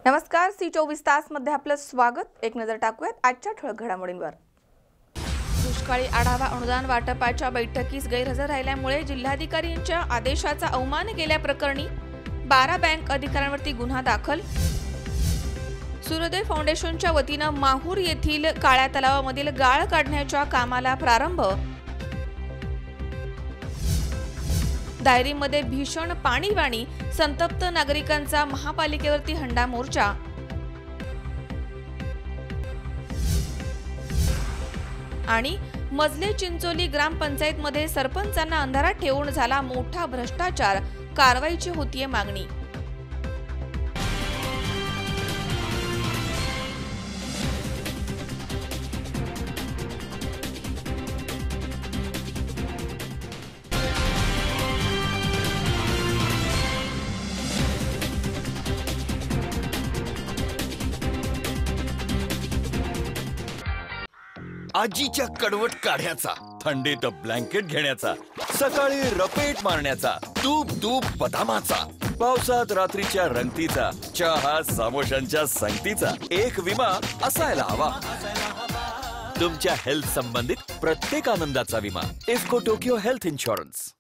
नमस्कार, सी 24 तास मध्ये आपलं स्वागत। एक नजर टाकूयात आजच्या ठळक घडामोडींवर। दुष्काळी आढावा अनुदान वाटपाच्या बैठकीस गैरहजर राहिल्यामुळे जिल्हाधिकाऱ्यांच्या आदेशाचा अवमान केल्याप्रकरणी 12 बँक अधिकाऱ्यांवरती गुन्हा दाखल। सूर्योदय फाउंडेशनच्या वतीनं माहूर येथील काळ्या तलावामधील गाळ काढण्याच्या कामाला प्रारंभ। दायरीमध्ये भीषण पाणीवाणी, संतप्त नागरिकांचा महापालिकेवरती हंडा मोर्चा। आणि मजले चिंचोली ग्रामपंचायतमध्ये सरपंचांना अंधारात ठेवून झाला मोठा भ्रष्टाचार, कारवाईची होतीये मागणी। आजीच्या कडवट काढ्याचा, थंडीत ब्लँकेट घेण्याचा, सकाळी रपेट मारण्याचा, तूप तूप बदामाचा, पावसात रात्रीच्या रंगतीचा, चहा समोशांच्या संगतीचा एक विमा असायला हवा। तुमच्या हेल्थ संबंधित प्रत्येक आनंदाचा विमा इफ्को टोकियो हेल्थ इन्शुरन्स।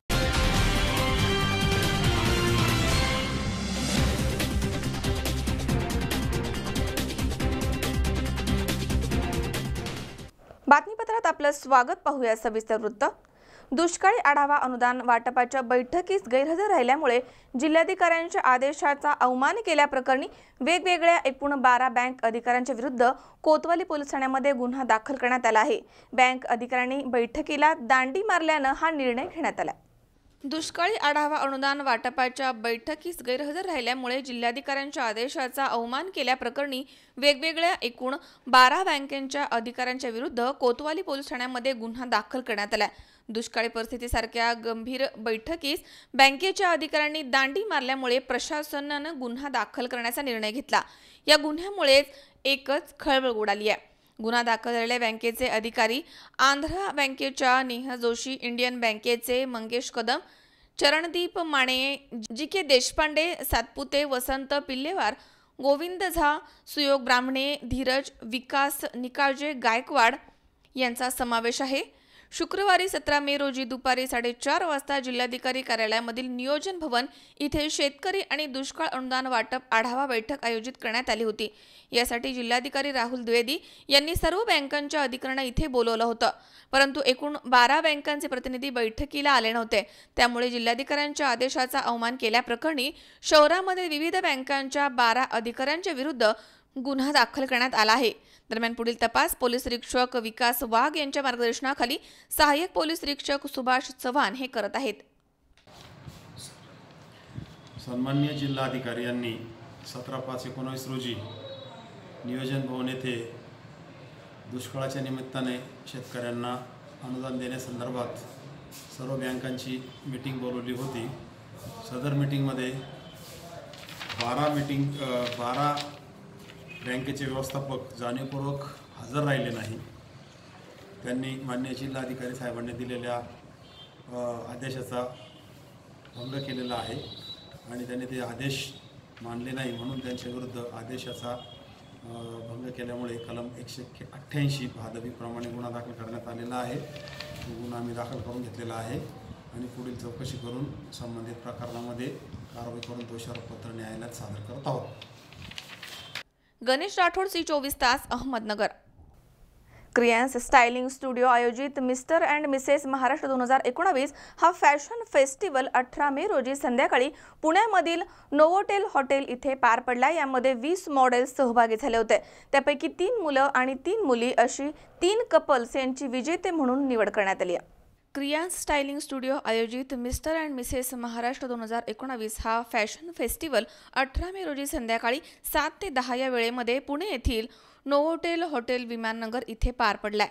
बातमीपत्रात आपलं स्वागत। पाहूया सविस्तर वृत्त। दुष्काळी आढावा अनुदान वाटपाच्या बैठकीस गैरहजर राहिल्यामुळे जिल्हाधिकाऱ्यांच्या आदेशाचा अवमान केल्याप्रकरणी वेगवेगळ्या एकूण 12 बँक अधिकाऱ्यांच्या विरुद्ध कोतवाली पोलीस ठाण्यामध्ये गुन्हा दाखल करण्यात आला आहे। बँक अधिकाऱ्यांनी बैठकीला दांडी मारल्यानं हा निर्णय घेण्यात आला। दुष्काळी आढावा अनुदान वाटपाच्या बैठकीस गैरहजर राहिल्यामुळे जिल्हाधिकाऱ्यांच्या आदेशाचा अवमान केल्याप्रकरणी वेगवेगळ्या एकूण 12 बँकेच्या अधिकाऱ्यांच्या विरुद्ध कोतवाली पोलीस ठाण्यामध्ये गुन्हा दाखल करण्यात आला। दुष्काळी परिस्थितीसारख्या गंभीर बैठकीस बँकेच्या अधिकाऱ्यांनी दांडी मारल्यामुळे प्रशासनानं गुन्हा दाखल करण्याचा निर्णय घेतला। या गुन्ह्यामुळे एकच खळबळ उडाली आहे। गुन्हा दाखल झालेल्या बँकेचे अधिकारी आंध्र बँकेच्या नेहा जोशी, इंडियन बँकेचे मंगेश कदम, चरणदीप माने, जी.के. देशपांडे, सातपुते, वसंत पिल्लेवार, गोविंद झा, सुयोग ब्राह्मणे, धीरज विकास निकाळजे गायकवाड यांचा समावेश आहे। शुक्रवारी 17 मे रोजी दुपारी 4:30 वाजता जिल्हाधिकारी कार्यालयामधील नियोजन भवन इथे शेतकरी आणि दुष्काळ अनुदान वाटप आढावा बैठक आयोजित करण्यात आली होती। यासाठी जिल्हाधिकारी राहुल द्विवेदी यांनी सर्व बँकांच्या अधिकाऱ्यांना इथे बोलवलं होतं, परंतु एकूण 12 बँकांचे प्रतिनिधी बैठकीला आले नव्हते। त्यामुळे जिल्हाधिकाऱ्यांच्या आदेशाचा अवमान केल्याप्रकरणी शहरामध्ये विविध बँकांच्या 12 अधिकाऱ्यांच्या विरुद्ध गुन्हा दाखल करण्यात आला आहे। दरम्यान पुढील तपास पोलीस निरीक्षक विकास वाघ यांच्या मार्गदर्शनाखाली सहाय्यक पोलीस निरीक्षक सुभाष चव्हाण हे करत आहेत। सन्माननीय जिल्हाधिकारी यांनी 17/5/19 रोजी नियोजन भवन येथे दुष्काळाच्या निमित्ताने शेतकऱ्यांना अनुदान देण्यासंदर्भात सर्व बँकांची मीटिंग बोलवली होती। सदर मीटिंगमध्ये 12 बँकेचे व्यवस्थापक जाणीवपूर्वक हजर राहिले नाही। त्यांनी माननीय जिल्हाधिकारी साहेबांनी दिलेल्या आदेशाचा भंग केलेला आहे आणि त्यांनी ते आदेश मानले नाही, म्हणून त्यांच्या विरुद्ध आदेशाचा भंग केल्यामुळे कलम 188 भादवीप्रमाणे गुन्हा दाखल करण्यात आलेला आहे। तो गुन्हा आम्ही दाखल करून घेतलेला आहे आणि पुढील चौकशी करून संबंधित प्रकरणामध्ये कारवाई करून दोषारोपपत्र न्यायालयात सादर करत आहोत। गणेश राठोड, सी 24 तास, अहमदनगर। क्रियांस स्टायलिंग स्टुडिओ आयोजित मिस्टर अँड मिसेस महाराष्ट्र 2019 हा फॅशन फेस्टिवल 18 मे रोजी संध्याकाळी पुण्यामधील नोवोटेल हॉटेल इथे पार पडला। यामध्ये 20 मॉडेल्स सहभागी झाले होते। त्यापैकी 3 मुलं आणि 3 मुली अशी 3 कपल्स यांची विजेते म्हणून निवड करण्यात आली आहे। क्रियांस स्टायलिंग स्टुडिओ आयोजित मिस्टर अँड मिसेस महाराष्ट्र 2019 हा फॅशन फेस्टिवल 18 मे रोजी संध्याकाळी 7 ते 10 या वेळेमध्ये पुणे येथील नोवोटेल हॉटेल विमाननगर इथे पार पडलाय।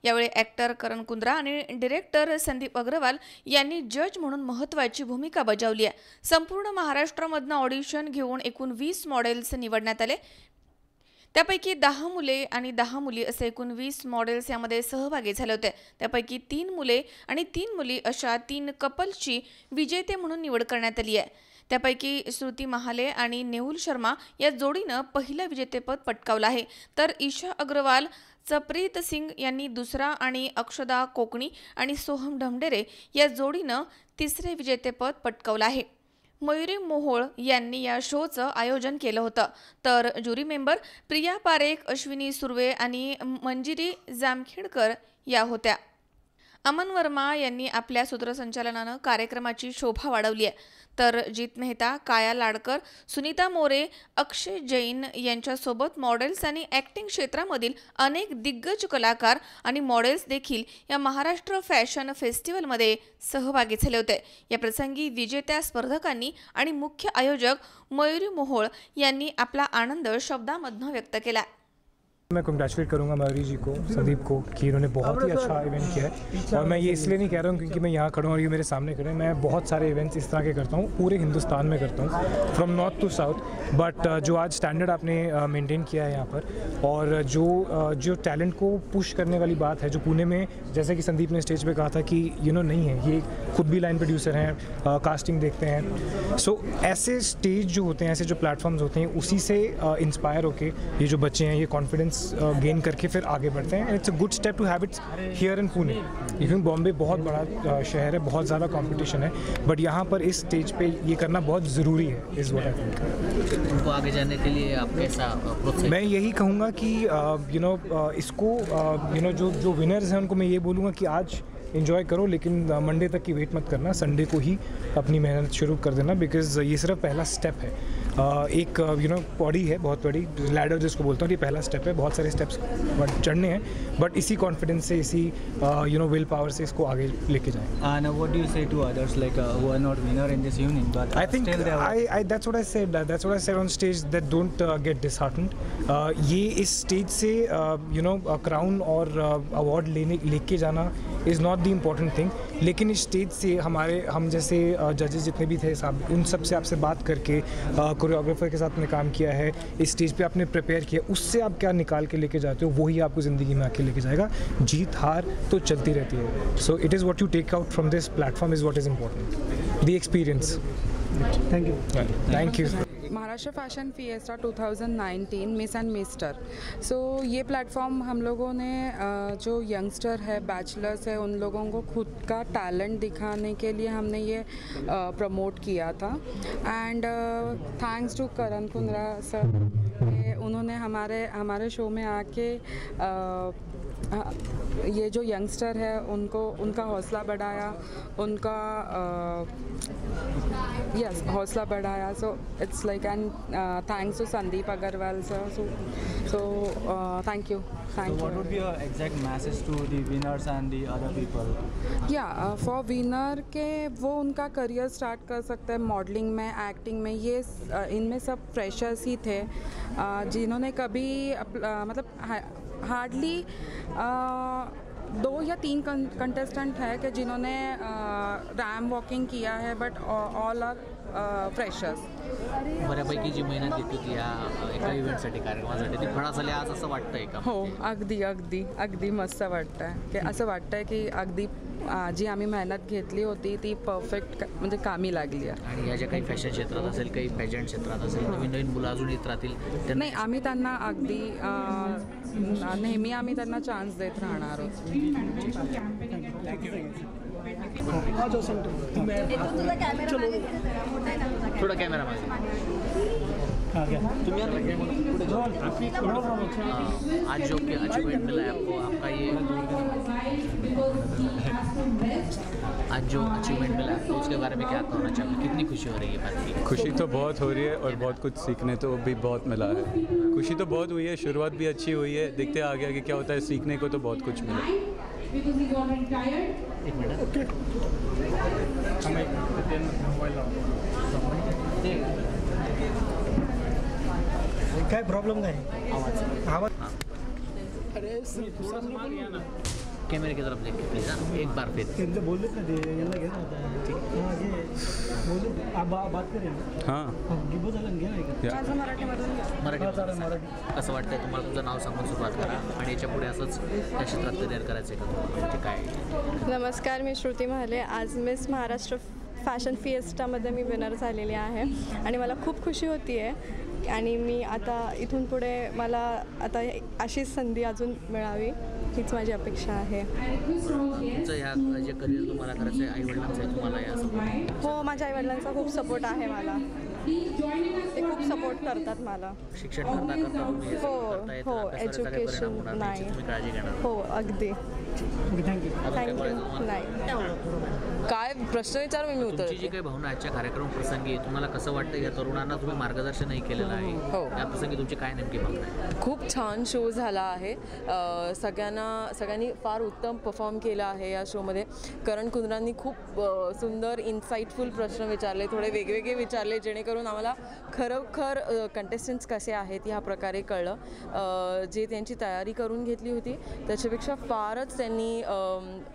यावेळी ॲक्टर करण कुंद्रा आणि डायरेक्टर संदीप अग्रवाल यांनी जज म्हणून महत्त्वाची भूमिका बजावली आहे। संपूर्ण महाराष्ट्रामधून ऑडिशन घेऊन एकूण 20 मॉडेल्स निवडण्यात आले। त्यापैकी 10 मुले आणि 10 मुली असे एकूण 20 मॉडेल्स यामध्ये सहभागी झाले होते। त्यापैकी 3 मुले आणि 3 मुली अशा 3 कपल्सची विजेते म्हणून निवड करण्यात आली आहे। त्यापैकी श्रुती महाले आणि नेहुल शर्मा या जोडीनं पहिलं विजेतेपद पटकावलं आहे, तर ईशा अग्रवाल, चप्रीत सिंग यांनी दुसरा आणि अक्षदा कोकणी आणि सोहम ढमढेरे या जोडीनं तिसरे विजेतेपद पटकावलं आहे. मयुरी मोहोळ यांनी या शोचं आयोजन केलं होतं, तर ज्युरी मेंबर प्रिया पारेख, अश्विनी सुर्वे आणि मंजिरी जामखेडकर या होत्या. अमन वर्मा यांनी आपल्या सूत्रसंचालनानं कार्यक्रमाची शोभा वाढवली आहे, तर जीत मेहता, काया लाडकर, सुनीता मोरे, अक्षय जैन यांच्यासोबत मॉडेल्स आणि ॲक्टिंग क्षेत्रामधील अनेक दिग्गज कलाकार आणि मॉडेल्स देखील या महाराष्ट्र फॅशन फेस्टिवलमध्ये सहभागी झाले होते. या प्रसंगी विजेत्या स्पर्धकांनी आणि मुख्य आयोजक मयुरी मोहोळ यांनी आपला आनंद शब्दांमधनं व्यक्त केला. मैं कंग्रेचुलेट करूंगा मयूरी जी को, संदीप को, कि इन्होंने बहुत ही अच्छा इवेंट किया है. और मैं ये इसलिए नहीं कह रहा हूँ क्योंकि मैं यहाँ खड़ा हूँ और ये मेरे सामने खड़े हैं. मैं बहुत सारे इवेंट्स इस तरह के करता हूँ, पूरे हिंदुस्तान में करता हूँ, from north to south. But जो आज स्टैंडर्ड आपने मेंटेन किया है यहाँ पर, और जो टैलेंट को पुश करने वाली बात है, जो पुणे में जैसे कि संदीप ने स्टेज पे कहा था कि नहीं है, ये खुद भी लाइन प्रोड्यूसर हैं, कास्टिंग देखते हैं. सो ऐसे स्टेज जो होते हैं, ऐसे जो प्लेटफॉर्म्स होते हैं, उसी से इंस्पायर होके ये जो बच्चे हैं ये कॉन्फिडेंस गेन करके फिर आगे बढ़ते हैं. And it's a good step to have it's here in Pune. क्योंकि बॉम्बे बहुत बड़ा शहर है, बहुत ज़्यादा कंपटीशन है, बट यहाँ पर इस स्टेज पे ये करना बहुत ज़रूरी है. इस व्हाट आई थिंक. उनको आगे जाने के लिए आप कैसा प्रोत्साहित? मैं यही कहूँगा कि इसको जो विनर्स हैं उनको मैं ये बोलूँगा कि आज इन्जॉय करो, लेकिन मंडे तक की वेट मत करना. संडे को ही अपनी मेहनत शुरू कर देना, बिकॉज ये सिर्फ पहला स्टेप है. एक पौड़ी है बहुत बड़ी, लैडर जिसको बोलता हूँ, ये पहला स्टेप है. बहुत सारे स्टेप्स चढ़ने हैं, बट इसी कॉन्फिडेंस से, इसी विल पावर से इसको आगे लेके जाएं. And what do you say to others like who are not winner in this evening, but I think still they are... that's what I said. That's what I said on stage, that don't get disheartened. ये इस stage से crown और award लेके जाना is not the important thing. लेकिन इस stage से हम जैसे जजेस जितने भी थे साहब, उन सब से आपसे बात करके, कोरियोग्राफर के साथ आपने काम किया है, इस स्टेज पे आपने प्रिपेयर किया, उससे आप क्या निकाल के लेके जाते हो, वही आपको ज़िंदगी में आके लेके जाएगा. जीत हार तो चलती रहती है. So it is what you take out from this platform is what is important, the experience. Thank you. Maharashtra fashion fiesta 2019 miss and mister. So ये प्लेटफॉर्म हम लोगों ने जो यंगस्टर है, बैचलर्स है, उन लोगों को खुद का टैलेंट दिखाने के लिए हमने ये प्रमोट किया था. And thanks to Karan Kundra sir, उन्होंने हमारे शो में आके ये जो यंगस्टर है उनका हौसला बढ़ाया, हौसला बढ़ाया. So it's like, and thanks to Sandeep Agarwal sir. So thank you. What would be your exact message to the winners and the other people? For winner के वो उनका करियर स्टार्ट कर सकते हैं मॉडलिंग में, एक्टिंग में. ये इनमें सब फ्रेशर्स ही थे जिन्होंने कभी मतलब हार्डली 2 या 3 कंटेस्टेंट है कि जिन्होंने रॅम वॉकिंग किया है, बट ऑल आर फ्रेशर्स. बऱ्यापैकी जी मेहनत घेतली होती या एका इव्हेंटसाठी, कार्यक्रमासाठी, ती फळा झाली आज असं वाटतंय का? हो, अगदी मस्त वाटतं आहे की असं वाटतं आहे की अगदी जी आम्ही मेहनत घेतली होती ती परफेक्ट म्हणजे कामी लागली आहे. आणि या ज्या काही फॅशन क्षेत्रात असेल, काही पॅजंट क्षेत्रात असेल, नवीन मुलं अजून येत राहतील, नाही, आम्ही त्यांना अगदी नेहमी आम्ही त्यांना चान्स देत राहणार आहोत. थोड़ा कैमरा मागे. आज जो अचीवमेंट मिला है आपको, आपका ये आज जो अचीवमेंट मिला है आपको, उसके बारे में क्या कहना चाहोगे? कितनी खुशी हो रही है बात की? खुशी तो बहुत हो रही है और बहुत कुछ सीखने तो भी बहुत मिला है. खुशी तो बहुत हुई है, शुरुआत भी अच्छी हुई है, देखते हैं आगे क्या होता है. सीखने को तो बहुत कुछ मिला. एक मिनट. काय प्रॉब्लेम नाही. आवाज कैमरे की तरफ देख के प्लीज. एक बार फिर बोलले ना ते यांना घे ना, बात करेन. हां, मराठी. कसं वाटतंय तुम्हाला? तुझं नाव सांगून सुरुवात करा आणि याच्या पुढे असंच त्या क्षेत्रात करिअर करायचं आहे का? म्हणजे काय? नमस्कार, मी श्रुती महाले. आज मिस महाराष्ट्र फॅशन फिएस्टामध्ये मी विनर झालेली आहे आणि मला खूप खुशी होती आहे आणि मी आता इथून पुढे मला आता अशीच संधी अजून मिळावी हीच माझी अपेक्षा आहे. तुमचं ह्या जे करिअर तुम्हाला करायचं आहे, आईवडिलांचं आहे तुम्हाला या सपोर्ट? हो, माझ्या आईवडिलांचा खूप सपोर्ट आहे मला. ते खूप सपोर्ट करतात मला. शिक्षण करता करता तुम्ही हे हो सगळं करताय, तर हो अभ्यासावर सगळे परिणाम एज्युकेशन होणार नाही. याची तुम्ही काळजी घेणार. हो अगदी. अजून काही थँक्यू. बोलायचं तुम्हाला? नाही. काय प्रश्न विचार मी उत्तर तुमची जी काही भावना आजच्या कार्यक्रम प्रसंगी तुम्हाला कसं वाटतं, या तरुणांना तुम्ही मार्गदर्शनही केलेलं आहे, हो. या प्रसंगी तुमची काय नेमकी भावना आहे? खूप छान शो झाला आहे. सगळ्यांनी फार उत्तम परफॉर्म केलं आहे या शोमध्ये. करण कुंद्रांनी खूप सुंदर इन्साइटफुल प्रश्न विचारले, थोडे वेगवेगळे विचारले, जेणेकरून आम्हाला खरोखर कंटेस्टंट्स कसे आहेत ह्या प्रकारे कळलं. जे त्यांची तयारी करून घेतली होती त्याच्यापेक्षा फारच त्यांनी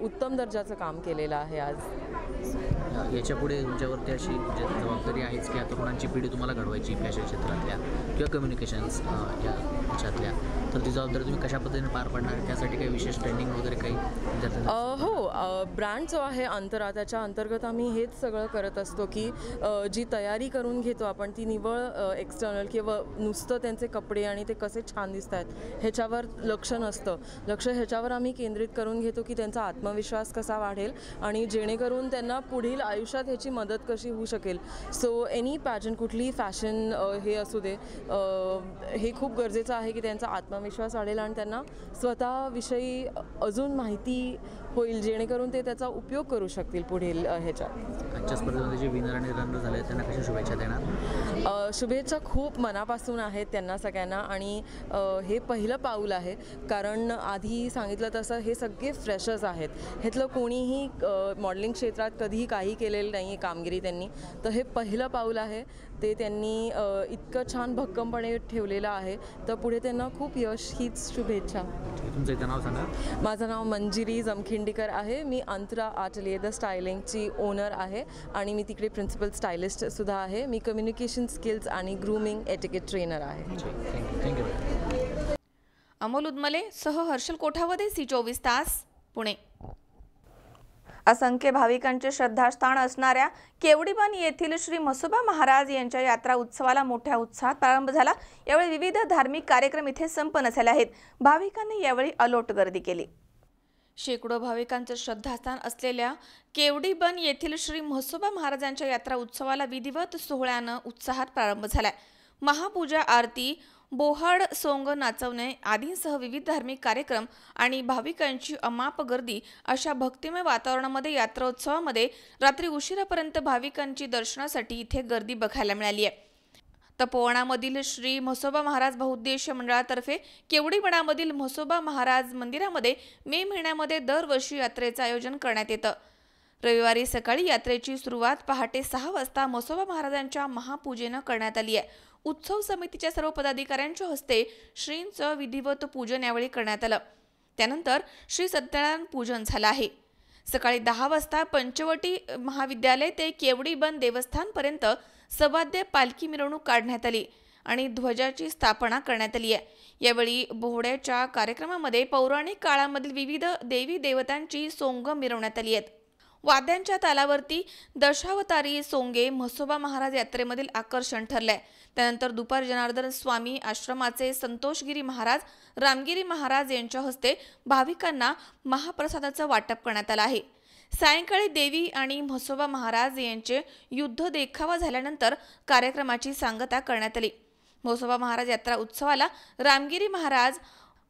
उत्तम दर्जाचं काम केलेलं आहे आज. याच्या पुढे तुमच्यावरती अशी जबाबदारी आहेच की या तरुणांची पिढी तुम्हाला घडवायची फॅशन क्षेत्रातल्या किंवा कम्युनिकेशन्स या ह्याच्यातल्या, तर ती जबाबदारी तुम्ही कशा पद्धतीने पार पाडणार? त्यासाठी काही विशेष ट्रेनिंग वगैरे काही हो, ब्रँड जो आहे अंतरा, त्याच्या अंतर्गत आम्ही हेच सगळं करत असतो की जी तयारी करून घेतो आपण ती निव्वळ एक्सटर्नल किंवा नुसतं त्यांचे कपडे आणि ते कसे छान दिसत आहेत ह्याच्यावर लक्ष नसतं. ह्याच्यावर आम्ही केंद्रित करून घेतो की त्यांचा आत्मविश्वास कसा वाढेल आणि जेणेकरून त्यांना पुढील आयुष्यात ह्याची मदत कशी होऊ शकेल. सो एनी पॅजंट, कुठलीही फॅशन हे असू दे, हे खूप गरजेचं आहे की त्यांचा आत्मविश्वास वाढेल आणि त्यांना स्वतःविषयी अजून माहिती होईल, जेणेकरून ते त्याचा उपयोग करू शकतील पुढील ह्याच्यात. आजच्या स्पर्धेमध्ये जे विनर आणि रनर झाले त्यांना कशा शुभेच्छा देणार? शुभेच्छा खूप मनापासून आहेत त्यांना सगळ्यांना. आणि हे पहिलं पाऊल आहे, कारण आधी सांगितलं तसं हे सगळे फ्रेशर्स आहेत. ह्यातलं कोणीही मॉडेलिंग क्षेत्रात कधीही काही केलेलं नाही आहे कामगिरी त्यांनी, तर हे पहिलं पाऊल आहे. ते त्यांनी इतकं छान भक्कमपणे ठेवलेलं आहे, तर पुढे त्यांना खूप यश, हीच शुभेच्छा. तुमचं इथं नाव सांगा. माझं नाव मंजिरी जमखिंडीकर आहे. मी अंतरा आर्टलियर द स्टायलिंगची ओनर आहे आणि मी तिकडे प्रिन्सिपल स्टायलिस्टसुद्धा आहे. मी कम्युनिकेशन स्किल्स आणि ग्रूमिंग एटिकेट ट्रेनर आहे. थँक्यू. अमोल उदमले सह हर्षल कोठावदे, C24 तास, पुणे. असंख्य भाविकांचे श्रद्धास्थान असणाऱ्या केवडीबन येथील श्री म्हसोबा महाराज यांच्या यात्रा उत्सवाला मोठ्या उत्साहात प्रारंभ झाला. यावेळी विविध धार्मिक कार्यक्रम इथे संपन्न झाले आहेत. भाविकांनी यावेळी अलोट गर्दी केली. शेकडो भाविकांचे श्रद्धास्थान असलेल्या केवडीबन येथील श्री म्हसोबा महाराजांच्या यात्रा उत्सवाला विधिवत सोहळ्यानं उत्साहात प्रारंभ झालाय. महापूजा, आरती, बोहाड, सोंग, नाचवणे आदींसह विविध धार्मिक कार्यक्रम आणि भाविकांची अमाप गर्दी अशा भक्तिमय वातावरणामध्ये यात्रोत्सवामध्ये रात्री उशिरापर्यंत भाविकांची दर्शनासाठी इथे गर्दी बघायला मिळाली आहे. तपोवनामधील श्री म्हसोबा महाराज बहुउद्देशीय मंडळातर्फे केवडीबनामधील म्हसोबा महाराज मंदिरामध्ये मे महिन्यामध्ये दरवर्षी यात्रेचं आयोजन करण्यात येतं. रविवारी सकाळी यात्रेची सुरुवात पहाटे 6 वाजता म्हसोबा महाराजांच्या महापूजेनं करण्यात आली आहे. उत्सव समितीच्या सर्व पदाधिकाऱ्यांच्या हस्ते श्रींचं विधिवत पूजन यावेळी करण्यात आलं. त्यानंतर श्री सत्यनारायण पूजन झालं आहे. सकाळी 10 वाजता पंचवटी महाविद्यालय ते केवडीबन देवस्थानपर्यंत सवाद्य पालखी मिरवणूक काढण्यात आली आणि ध्वजाची स्थापना करण्यात आली आहे. यावेळी बोहड्याच्या कार्यक्रमामध्ये पौराणिक काळामधील विविध देवी देवतांची सोंग मिरवण्यात आली आहेत. वाद्यांच्या तालावरती दशावतारी सोंगे म्हसोबा महाराज यात्रेमधील आकर्षण ठरले. त्यानंतर दुपारी जनार्दन स्वामी आश्रमाचे संतोषगिरी महाराज, रामगिरी महाराज यांच्या हस्ते भाविकांना महाप्रसादाचं वाटप करण्यात आलं आहे. सायंकाळी देवी आणि म्हसोबा महाराज यांचे युद्ध देखावा झाल्यानंतर कार्यक्रमाची सांगता करण्यात आली. म्हसोबा महाराज यात्रा उत्सवाला रामगिरी महाराज,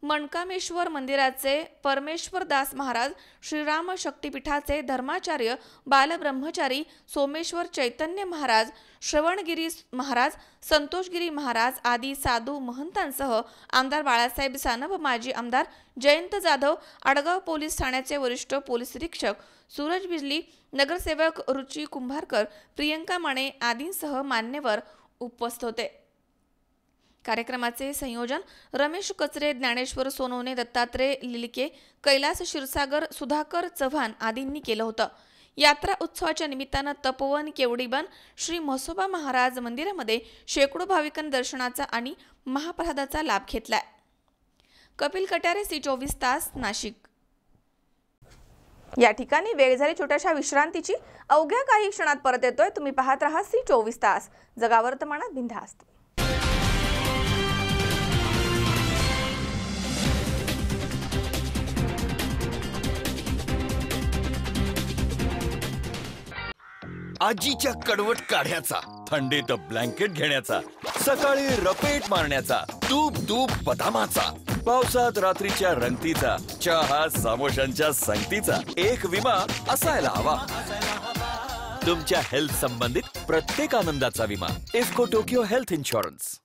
मणकामेश्वर मंदिराचे परमेश्वरदास महाराज, श्रीराम शक्तिपीठाचे धर्माचार्य बालब्रह्मचारी सोमेश्वर चैतन्य महाराज, श्रवणगिरी महाराज, संतोषगिरी महाराज आदी साधू महंतांसह आमदार बाळासाहेब सानप, माजी आमदार जयंत जाधव, आडगाव पोलीस ठाण्याचे वरिष्ठ पोलीस निरीक्षक सूरज बिजली, नगरसेवक रुची कुंभारकर, प्रियंका माने आदींसह मान्यवर उपस्थित होते. कार्यक्रमाचे संयोजन रमेश कचरे, ज्ञानेश्वर सोनवणे, दत्तात्रय लिलके, कैलास क्षीरसागर, सुधाकर चव्हाण आदींनी केलं होतं. यात्रा उत्सवाच्या निमित्तानं तपोवन केवडीबन श्री म्हसोबा महाराज मंदिरामध्ये शेकडो भाविकांनी दर्शनाचा आणि महाप्रसादाचा लाभ घेतलाय. कपिल कट्यारे, C24 तास, नाशिक. या ठिकाणी वेळ झाली छोट्याशा विश्रांतीची. अवघ्या काही क्षणात परत येतोय. तुम्ही पाहत राहा C24 तास, जगा वर्तमानात बिनधास्त. आजीच्या कडवट काढ्याचा, थंडीत ब्लँकेट घेण्याचा, सकाळी रपेट मारण्याचा, तूप तूप बदामाचा, पावसात रात्रीच्या रंगतीचा, चहा समोशांच्या संगतीचा एक विमा असायला हवा. तुमच्या हेल्थ संबंधित प्रत्येक आनंदाचा विमा इफ्को टोकियो हेल्थ इन्शुरन्स.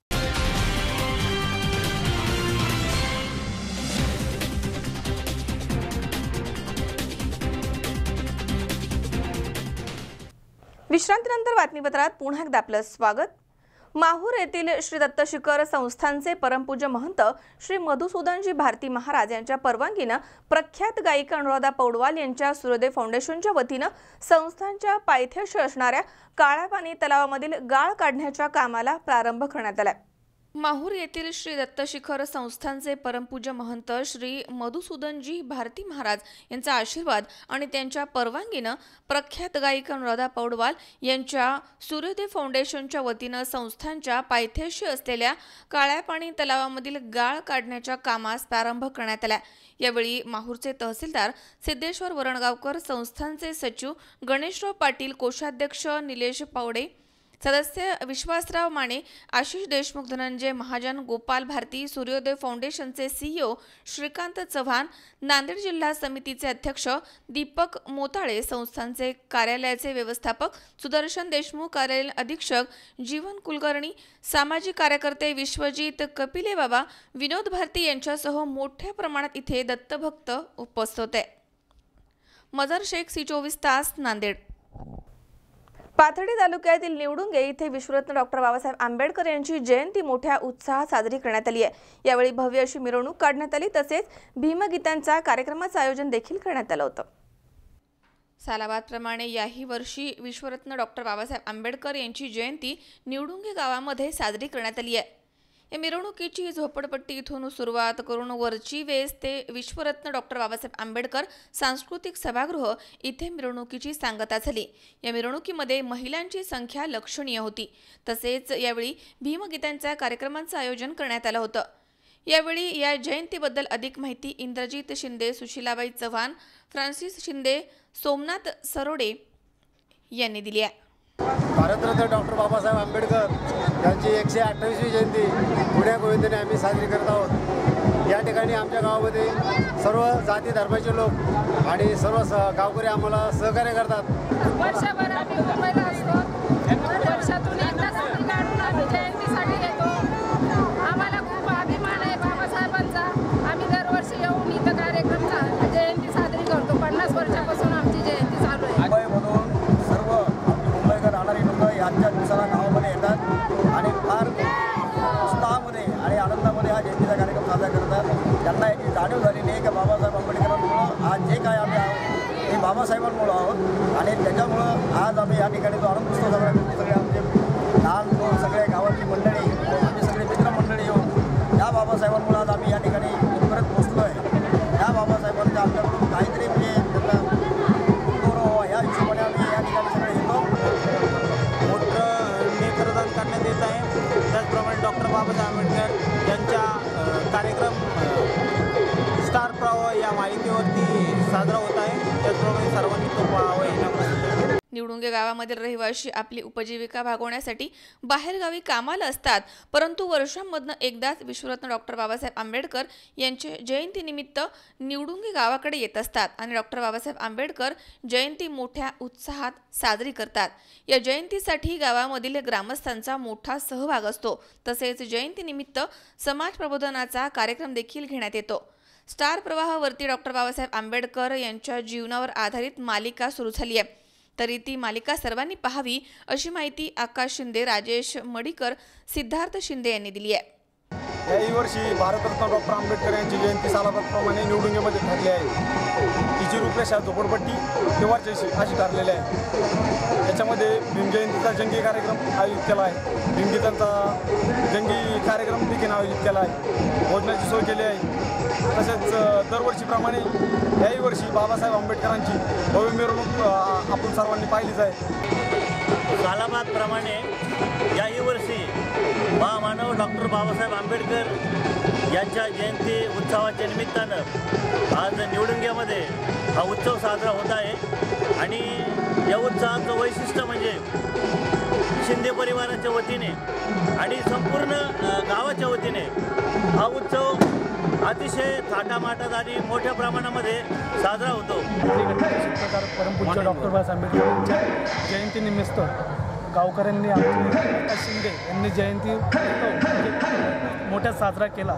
विश्रांतीनंतर बातमीपत्रात पुन्हा एकदा आपलं स्वागत. माहूर येथील श्री दत्तशिखर संस्थानचे परमपूज्य महंत श्री मधुसूदनजी भारती महाराज यांच्या परवानगीनं प्रख्यात गायिका अनुराधा पौडवाल यांच्या सूर्योदय फाउंडेशनच्या वतीनं संस्थानच्या पायथ्याशी असणाऱ्या काळ्या पाणी तलावामधील गाळ काढण्याच्या कामाला प्रारंभ करण्यात आला. माहूर येथील श्री दत्तशिखर संस्थानचे परमपूज्य महंत श्री मधुसूदनजी भारती महाराज यांचा आशीर्वाद आणि त्यांच्या परवानगीनं प्रख्यात गायिका अनुराधा पौडवाल यांच्या सूर्योदय फाउंडेशनच्या वतीनं संस्थानच्या पायथ्याशी असलेल्या काळ्या पाणी तलावामधील गाळ काढण्याच्या कामास प्रारंभ करण्यात आला. यावेळी माहूरचे तहसीलदार सिद्धेश्वर वरणगावकर, संस्थानचे सचिव गणेशराव पाटील, कोषाध्यक्ष निलेश पावडे, सदस्य विश्वासराव माने, आशिष देशमुख, धनंजय महाजन, गोपाल भारती, सूर्योदय फाउंडेशनचे CEO श्रीकांत चव्हाण, नांदेड जिल्हा समितीचे अध्यक्ष दीपक मोताळे, संस्थानचे कार्यालयाचे व्यवस्थापक सुदर्शन देशमुख, कार्यालय अधीक्षक जीवन कुलकर्णी, सामाजिक कार्यकर्ते विश्वजित कपिले बाबा, विनोद भारती यांच्यासह मोठ्या प्रमाणात इथे दत्तभक्त उपस्थित होते. मजर शेख, C24 तास, नांदेड. पाथर्डी तालुक्यातील निवडुंगे इथे विश्वरत्न डॉक्टर बाबासाहेब आंबेडकर यांची जयंती मोठ्या उत्साहात साजरी करण्यात आली आहे. यावेळी भव्य अशी मिरवणूक काढण्यात आली, तसेच भीमगीतांच्या कार्यक्रमाचं आयोजन देखील करण्यात आलं होतं. सालाबादप्रमाणे याही वर्षी विश्वरत्न डॉक्टर बाबासाहेब आंबेडकर यांची जयंती निवडुंगे गावामध्ये साजरी करण्यात आली आहे. या मिरवणुकीची झोपडपट्टी इथून सुरुवात करून वरची वेस ते विश्वरत्न डॉक्टर बाबासाहेब आंबेडकर सांस्कृतिक सभागृह इथे मिरवणुकीची सांगता झाली. या मिरवणुकीमध्ये महिलांची संख्या लक्षणीय होती. तसेच यावेळी भीमगीतांच्या कार्यक्रमांचं आयोजन करण्यात आलं होतं. यावेळी या जयंतीबद्दल अधिक माहिती इंद्रजित शिंदे, सुशीलाबाई चव्हाण, फ्रान्सिस शिंदे, सोमनाथ सरोडे यांनी दिली आहे. भारतरत्न डॉक्टर बाबासाहेब आंबेडकर यांची 128वी जयंती पुण्या गोविंदाने आम्ही साजरी करत आहोत. या ठिकाणी आमच्या गावामध्ये सर्व जाती धर्माचे लोक आणि सर्व गावकरी आम्हाला सहकार्य करतात. वर्षभर आम्ही मुंबईला असतो. वर्षातून एकदा सुट्टी काढून आम्ही जयंतीसाठी येतो. आम्हाला खूप अभिमान आहे बाबासाहेबांचा. आम्ही दरवर्षी येऊन इथं कार्यक्रम जयंती साजरी करतो. 50 वर्षापासून आमची जयंती चालू आहे. आजच्या दिवसाला गावामध्ये येतात आणि फार उत्साहामध्ये आणि आनंदामध्ये हा जयंतीचा कार्यक्रम साजरा करतात. त्यांना याची जाणीव झालेली आहे की बाबासाहेब आंबेडकरांमुळं आज जे काय आम्ही आहोत ते बाबासाहेबांमुळं आहोत आणि त्याच्यामुळं आज आम्ही या ठिकाणी जो आनंद उत्सव साजरा करतो. सगळे आमचे लहान लोक, सगळे गावाची मंडळी, आमचे सगळे मित्रमंडळी येऊन या बाबासाहेबांमुळं आज आम्ही या ठिकाणी इथपर्यंत पोहोचलो आहे. या बाबासाहेबांचा आमच्याकडून काहीतरी म्हणजे या हिशोबाने आम्ही या ठिकाणी सगळे येतो. करण्यात येत आहे. त्याचप्रमाणे डॉक्टर बाबासाहेब आंबेडकर यांच्या कार्यक्रम स्टार प्रवाह या मालिकेवरती साजरा होत आहे. त्याचप्रमाणे सर्वांनी तो पाहावा येणं. निवडुंगे गावामधील रहिवासी आपली उपजीविका भागवण्यासाठी बाहेरगावी कामाला असतात, परंतु वर्षांमधनं एकदाच विश्वरत्न डॉक्टर बाबासाहेब आंबेडकर यांचे जयंतीनिमित्त निवडुंगे गावाकडे येत असतात आणि डॉक्टर बाबासाहेब आंबेडकर जयंती मोठ्या उत्साहात साजरी करतात. या जयंतीसाठी गावामधील ग्रामस्थांचा मोठा सहभाग असतो. तसेच जयंतीनिमित्त समाज प्रबोधनाचा कार्यक्रम देखील घेण्यात येतो. स्टार प्रवाहावरती डॉक्टर बाबासाहेब आंबेडकर यांच्या जीवनावर आधारित मालिका सुरू झाली आहे. तरी ती मालिका सर्वांनी पाहावी अशी माहिती आकाश शिंदे, राजेश मडीकर, सिद्धार्थ शिंदे यांनी दिली आहे. याही वर्षी भारतरत्न डॉक्टर आंबेडकर यांची जयंती सालाबादप्रमाणे निवडुंगेमध्ये ठरली आहे. तिची रूपरेषा झोपडपट्टी तेव्हाची अशी ठरलेली आहे. याच्यामध्ये भीमजयंतीचा जंगी कार्यक्रम आयोजित केला आहे. भीमगीतांचा जंगी कार्यक्रम देखील आयोजित केला आहे. भोजनाची सोय केली आहे. तसेच दरवर्षीप्रमाणे याही वर्षी बाबासाहेब आंबेडकरांची भव्य मिरवणूक आपण सर्वांनी पाहिलीच आहे। सालाबादप्रमाणे याही वर्षी महामानव डॉक्टर बाबासाहेब आंबेडकर यांच्या जयंती उत्सवाच्या निमित्तानं आज निवडुंग्यामध्ये हा उत्सव साजरा होत आहे आणि या उत्सवाचं वैशिष्ट्य म्हणजे शिंदे परिवाराच्या वतीने आणि संपूर्ण गावाच्या वतीने हा उत्सव अतिशय थाटामाटात आणि मोठ्या प्रमाणामध्ये साजरा होतो। परमपूज्य डॉक्टर बाबासाहेब आंबेडकर यांच्या जयंतीनिमित्त गावकऱ्यांनी आमचे शिंदे यांनी जयंती मोठ्या साजरा केला।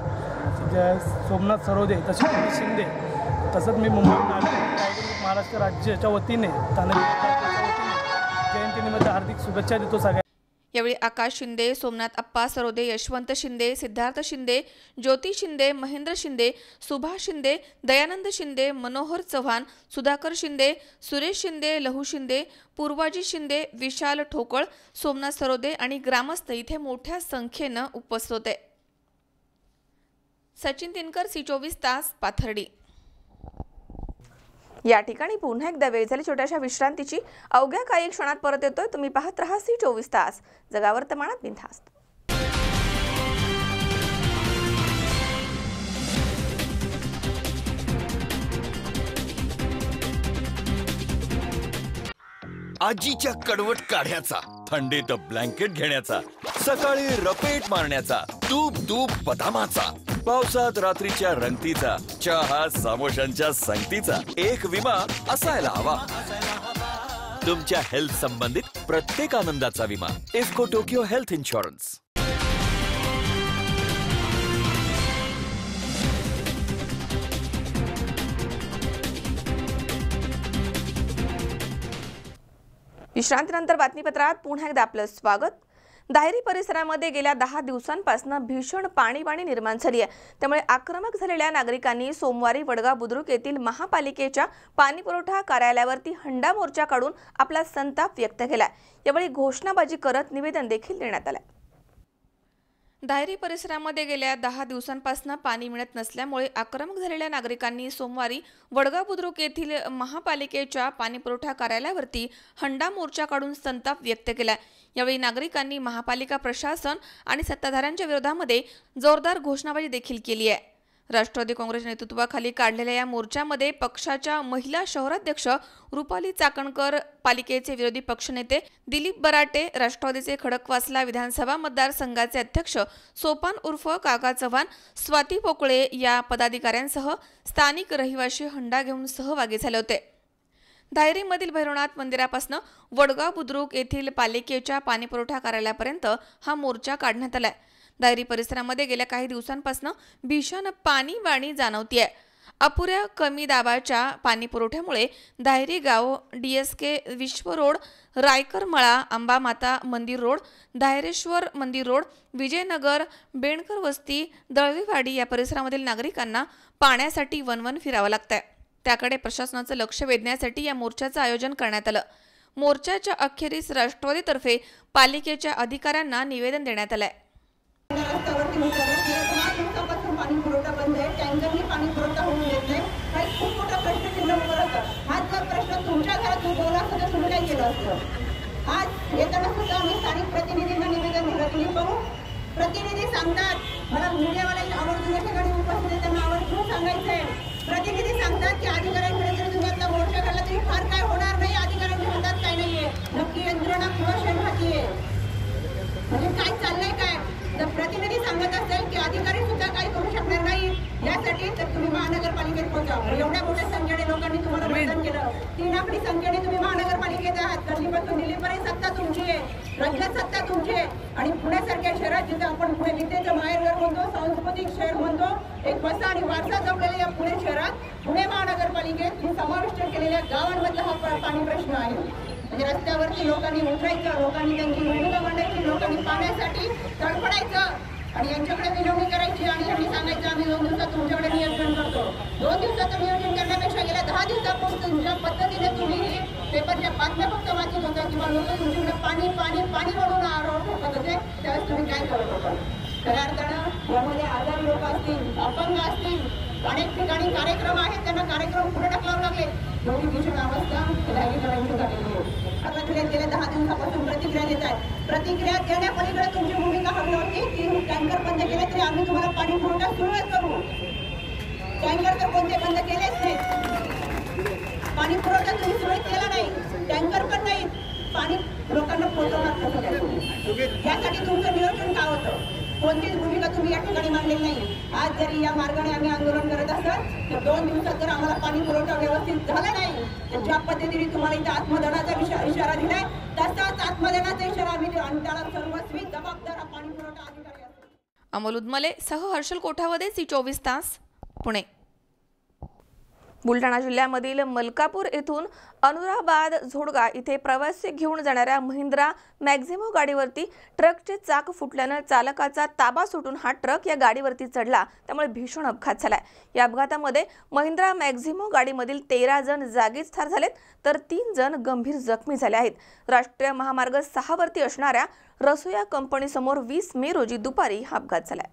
सोमनाथ सरोदे तसेच शिंदे तसंच मी मुंबई महाराष्ट्र राज्याच्या वतीने जयंतीनिमित्त हार्दिक शुभेच्छा देतो सगळ्या। यावेळी आकाश शिंदे, सोमनाथ अप्पा सरोदे, यशवंत शिंदे, सिद्धार्थ शिंदे, ज्योती शिंदे, महेंद्र शिंदे, सुभाष शिंदे, दयानंद शिंदे, मनोहर चव्हाण, सुधाकर शिंदे, सुरेश शिंदे, लहू शिंदे, पूर्वाजी शिंदे, विशाल ठोकळ, सोमनाथ सरोदे आणि ग्रामस्थ इथे मोठ्या संख्येनं उपस्थित होते। सचिन तिनकर, C24 तास, पाथर्डी। या ठिकाणी पुन्हा एकदा वेळ झाली छोट्याशा विश्रांतीची। अवघ्या काही क्षणात परत येतोय। तुम्ही पाहत रहा C24 तास, जगा वर्तमानात बिनधास्त। आजीच्या कडवट काढ्याचा, थंडीत ब्लँकेट घेण्याचा, सकाळी रपेट मारण्याचा, तूप तूप बदामाचा, पावसात रात्रीच्या रंगतीचा, चहा समोशांच्या संगतीचा एक विमा असायला हवा। तुमच्या हेल्थ संबंधित प्रत्येक आनंदाचा विमा इफ्को टोकियो हेल्थ इन्शुरन्स। विश्रांतीनंतर बातमीपत्रात पुन्हा एकदा आपलं स्वागत। दाहेरी परिसरामध्ये गेल्या 10 दिवसांपासून भीषण पाणीबाणी निर्माण झाली आहे। त्यामुळे आक्रमक झालेल्या नागरिकांनी सोमवारी वडगाव बुद्रुक येथील महापालिकेच्या पाणीपुरवठा कार्यालयावरती हंडा मोर्चा काढून आपला संताप व्यक्त केला। यावेळी घोषणाबाजी करत निवेदन देखील देण्यात आले। दाहेरी परिसरामध्ये गेल्या 10 दिवसांपासून पाणी मिळत नसल्यामुळे आक्रमक झालेल्या नागरिकांनी सोमवारी वडगाव बुद्रुक येथील महापालिकेच्या पाणीपुरवठा कार्यालयावरती हंडा मोर्चा काढून संताप व्यक्त केला। यावेळी नागरिकांनी महापालिका प्रशासन आणि सत्ताधाऱ्यांच्या विरोधामध्ये जोरदार घोषणाबाजी देखील केली आहे। राष्ट्रवादी काँग्रेस नेतृत्वाखाली काढलेल्या या मोर्चामध्ये पक्षाच्या महिला शहराध्यक्ष रुपाली चाकणकर, पालिकेचे विरोधी पक्षनेते दिलीप बराटे, राष्ट्रवादीचे खडकवासला विधानसभा मतदारसंघाचे अध्यक्ष सोपान उर्फ काका चव्हाण, स्वाती पोकळे या पदाधिकाऱ्यांसह स्थानिक रहिवासी हंडा घेऊन सहभागी झाले होते। दाहेरीमधील भैरवनाथ मंदिरापासून वडगाव बुद्रुक येथील पालिकेच्या पाणीपुरवठा कार्यालयापर्यंत हा मोर्चा काढण्यात आलाय। दाहेरी परिसरामध्ये गेल्या काही दिवसांपासून भीषण पाणीबाणी जाणवतीये। अपुऱ्या कमी दाबाच्या पाणी पुरवठ्यामुळे दाहेरी गाव, DSK विश्व रोड, रायकर मळा, अंबामाता मंदिर रोड, दायरेश्वर मंदिर रोड, विजयनगर, बेणकर वस्ती, दळवीवाडी या परिसरामधील नागरिकांना पाण्यासाठी वनवन फिरावं लागतंय। त्याकडे प्रशासनाचं लक्ष वेधण्यासाठी या मोर्चाचं आयोजन करण्यात आलं। मोर्चाच्या अखेरीस राष्ट्रवादीतर्फे पालिकेच्या अधिकाऱ्यांना निवेदन देण्यात आलंय। पाणी पुरवठा बंद आहे, टँकरनी पाणी पुरवठा होऊन देत नाही, हा एक खूप मोठा प्रश्न चिन्ह उभा राहतो। हा जर प्रश्न तुमच्या घरात उद्भवला असता तर तुम्ही काय केलं असतं? आज येताना सुद्धा आम्ही स्थानिक प्रतिनिधींना निवेदन दिलं, तुम्ही पाहू प्रतिनिधी सांगतात, मला मीडियावाल्यांच्या आवर्जून या ठिकाणी उपस्थित आहे त्यांना आवर्जून सांगायचं आहे, प्रतिनिधी सांगतात की अधिकाऱ्यांकडे जर तुम्ही आता मोर्चा काढला तरी फार काय होणार नाही, अधिकाऱ्यांच्या हातात काय नाहीये, नक्की यंत्रणा किंवा शेणखाती आहे, म्हणजे काय चाललंय काय? जर प्रतिनिधी सांगत असेल की अधिकारी सुद्धा काही करू शकणार नाही यासाठी तर तुम्ही महानगरपालिकेत पोहोचा। एवढ्या मोठ्या संख्येने लोकांनी तुम्हाला मतदान केलं, 3 आकडी संख्येने तुम्ही महानगरपालिकेत आहात, दिल्लीपासून दिल्लीपर्यंत सत्ता तुमची आहे, राज्यात सत्ता तुमची आहे आणि पुण्यासारख्या शहरात जिथे आपण पुणे विद्येचं माहेरघर म्हणतो, सांस्कृतिक शहर म्हणतो, एक वसा आणि वारसा जपलेल्या या पुणे शहरात पुणे महानगरपालिकेत समाविष्ट केलेल्या गावांमधला हा पाणी प्रश्न आहे। म्हणजे रस्त्यावरती लोकांनी उतरायचं, लोकांनी त्यांची भूमिका मांडायची, लोकांनी पाण्यासाठी तडफडायचं आणि यांच्याकडे विनवणी करायची आणि यांनी सांगायचं आम्ही 2 दिवसात तुमच्याकडे नियोजन करतो। 2 दिवसाचं नियोजन करण्यापेक्षा गेल्या 10 दिवसापासून तुमच्या पद्धतीने तुम्ही पेपरच्या बातम्या फक्त वाचत होता किंवा लोक तुमच्याकडे पाणी पाणी पाणी म्हणून आरोप ठोकत होते, त्यावेळेस तुम्ही काय करत होता? खऱ्या अर्थानं यामध्ये आजारी लोक असतील, अपंग असतील, अनेक ठिकाणी कार्यक्रम आहेत, त्यांना कार्यक्रम पुढे ढकलावे लागले. एवढी भीषण अवस्था रॅलीकरांची झालेली आहे. आता गेल्या 10 दिवसापासून प्रतिक्रिया देत आहेत. प्रतिक्रिया देण्यापलीकडे तुमची भूमिका हवी होती की टँकर बंद केले तरी आम्ही तुम्हाला पाणी पुरवठा सुरुवात करू. टँकर तर कोणते बंद केलेच नाही. पाणी पुरवठा तुम्ही सुरळीत केला नाही, टँकर पण नाही, पाणी लोकांना पोहोचवणार कसं काय? यासाठी तुमचं नियोजन काय होतं? कोणतीच भूमिका तुम्ही या ठिकाणी मांडलेली नाही. आज जरी या मार्गाने आम्ही आंदोलन करत असाल तर 2 दिवसात जर आम्हाला पाणी पुरवठा व्यवस्थित झाला नाही तर ज्या पद्धतीने तुम्हाला इथं आत्मदहनाचा इशारा दिलाय तसाच आत्मदहनाचा इशारा आम्ही देऊ आणि त्याला सर्वस्वी जबाबदार पाणी पुरवठा अधिकारी असतो. अमोल उदमले सह हर्षल कोठावदे, सी24 तास, पुणे. बुलढाणा जिल्ह्यामधील मलकापूर येथून अनुराबाद झोडगा इथे प्रवासी घेऊन जाणाऱ्या महिंद्रा मॅक्झिमो गाडीवरती ट्रकचे चाक फुटल्यानं चालकाचा ताबा सुटून हा ट्रक या गाडीवरती चढला, त्यामुळे भीषण अपघात झालाय. या अपघातामध्ये महिंद्रा मॅक्झिमो गाडीमधील 13 जण जागीच ठार झालेत तर 3 जण गंभीर जखमी झाले आहेत. राष्ट्रीय महामार्ग 6 वरती असणाऱ्या रसोया कंपनीसमोर 20 मे रोजी दुपारी हा अपघात झालाय.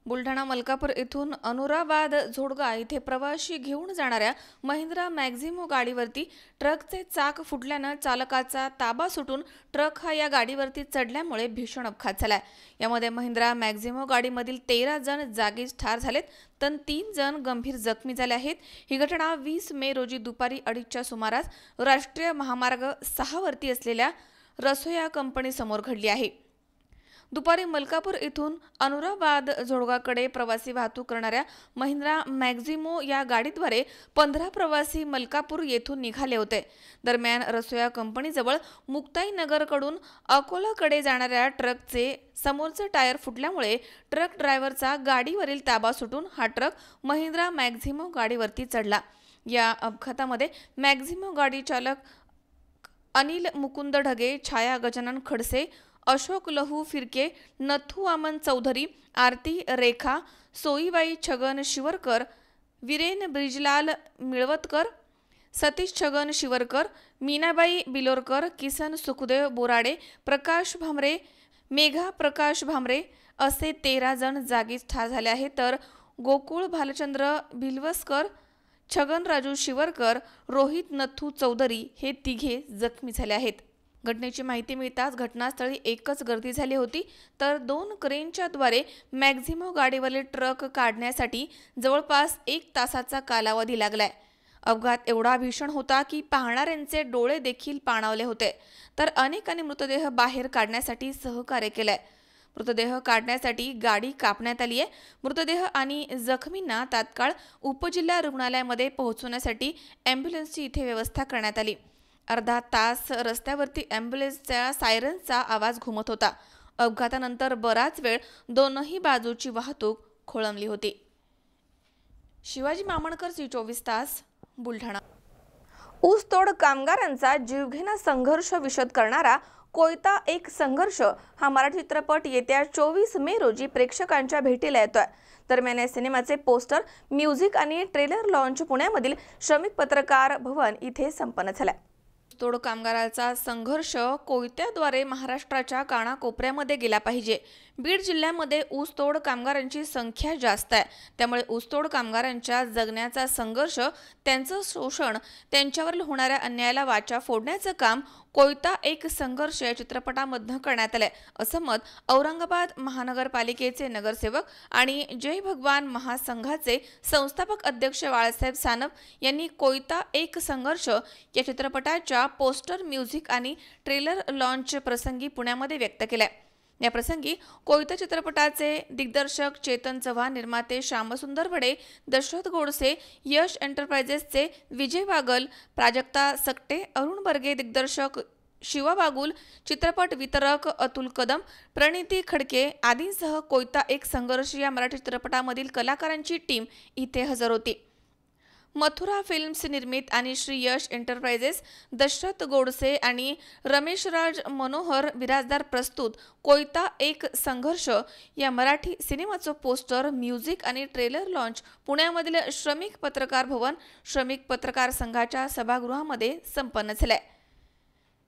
बुलढाणा मलकापूर येथून अनुराबाद झोडगा इथे प्रवासी घेऊन जाणाऱ्या महिंद्रा मॅक्झिमो गाडीवरती ट्रकचे चाक फुटल्यानं चालकाचा ताबा सुटून ट्रक हा या गाडीवरती चढल्यामुळे भीषण अपघात झालाय. यामध्ये महिंद्रा मॅक्झिमो गाडीमधील 13 जण जागीच ठार झालेत तर 3 जण गंभीर जखमी झाले आहेत. ही घटना 20 मे रोजी दुपारी 2:30च्या सुमारास राष्ट्रीय महामार्ग 6 वरती असलेल्या रसोया कंपनीसमोर घडली आहे. दुपारी मलकापूर येथून अनुराबाद झोडगाकडे प्रवासी वाहतूक करणाऱ्या महिंद्रा मॅक्झिमो या गाडीद्वारे 15 प्रवासी मलकापूर येथून निघाले होते. दरम्यान रसोया कंपनीजवळ मुक्ताईनगरकडून अकोलाकडे जाणाऱ्या ट्रकचे समोरचं टायर फुटल्यामुळे ट्रक ड्रायव्हरचा गाडीवरील ताबा सुटून हा ट्रक महिंद्रा मॅक्झिमो गाडीवरती चढला. या अपघातामध्ये मॅक्झिमो गाडी चालक अनिल मुकुंद ढगे, छाया गजानन खडसे, अशोक लहू फिरके, नथू वामन चौधरी, आरती रेखा, सोईबाई छगन शिवरकर, वीरेन ब्रिजलाल मिळवतकर, सतीश छगन शिवरकर, मीनाबाई बिलोरकर, किसन सुखदेव बोराडे, प्रकाश भामरे, मेघा प्रकाश भामरे असे 13 जण जागीच ठार झाले आहेत तर गोकुळ भालचंद्र भिलवसकर, छगन राजू शिवरकर, रोहित नथू चौधरी हे 3 जखमी झाले आहेत. घटनेची माहिती मिळताच घटनास्थळी एकच गर्दी झाली होती तर 2 क्रेनच्या द्वारे मॅक्झिमो गाडीवरील ट्रक काढण्यासाठी जवळपास 1 तासाचा कालावधी लागलाय. अपघात एवढा भीषण होता की पाहणाऱ्यांचे डोळे देखील पाणावले होते तर अनेकांनी मृतदेह बाहेर काढण्यासाठी सहकार्य केलंय. मृतदेह काढण्यासाठी गाडी कापण्यात आली आहे. मृतदेह आणि जखमींना तात्काळ उपजिल्हा रुग्णालयामध्ये पोहोचवण्यासाठी ॲम्ब्युलन्सची इथे व्यवस्था करण्यात आली. अर्धा तास रस्त्यावरती ॲम्ब्युलन्सच्या सायरनचा आवाज घुमत होता. अपघातानंतर बराच वेळ दोनही बाजूची वाहतूक खोळंबली होती. शिवाजी मामणकर, सी24 तास, बुलढाणा. ऊसतोड कामगारांचा जीवघेणा संघर्ष विशद करणारा कोयता एक संघर्ष हा मराठी चित्रपट येत्या 24 मे रोजी प्रेक्षकांच्या भेटीला येतोय. दरम्यान या सिनेमाचे पोस्टर, म्युझिक आणि ट्रेलर लॉन्च पुण्यामधील श्रमिक पत्रकार भवन इथे संपन्न झालाय. ऊसतोड कामगारांचा संघर्ष कोयत्याद्वारे महाराष्ट्राच्या कानाकोपऱ्यामध्ये गेला पाहिजे. बीड जिल्ह्यामध्ये ऊसतोड कामगारांची संख्या जास्त आहे, त्यामुळे ऊसतोड कामगारांच्या जगण्याचा संघर्ष, त्यांचं शोषण, त्यांच्यावर होणाऱ्या अन्यायाला वाचा फोडण्याचं काम कोयता एक संघर्ष या चित्रपटामधनं करण्यात आलंय असं मत औरंगाबाद महानगरपालिकेचे नगरसेवक आणि जय भगवान महासंघाचे संस्थापक अध्यक्ष बाळासाहेब सानप यांनी कोयता एक संघर्ष या चित्रपटाच्या पोस्टर, म्युझिक आणि ट्रेलर लॉन्च प्रसंगी पुण्यामध्ये व्यक्त केलंय. या प्रसंगी कोयता चित्रपटाचे दिग्दर्शक चेतन चव्हाण, निर्माते श्यामसुंदर वडे, दशरथ गोडसे, यश एंटरप्राइजेसचे विजय बागल, प्राजक्ता सकटे, अरुण बर्गे, दिग्दर्शक शिवा बागुल, चित्रपट वितरक अतुल कदम, प्रणिती खडके आदींसह कोयता एक संघर्ष या मराठी चित्रपटामधील कलाकारांची टीम इथे हजर होती. मथुरा फिल्म्स निर्मित आणि श्री यश एंटरप्राइजेस, दशरथ गोडसे आणि रमेशराज मनोहर बिराजदार प्रस्तुत कोयता एक संघर्ष या मराठी सिनेमाचं पोस्टर, म्युझिक आणि ट्रेलर लॉन्च पुण्यामधील श्रमिक पत्रकार भवन, श्रमिक पत्रकार संघाच्या सभागृहामध्ये संपन्न झालंय.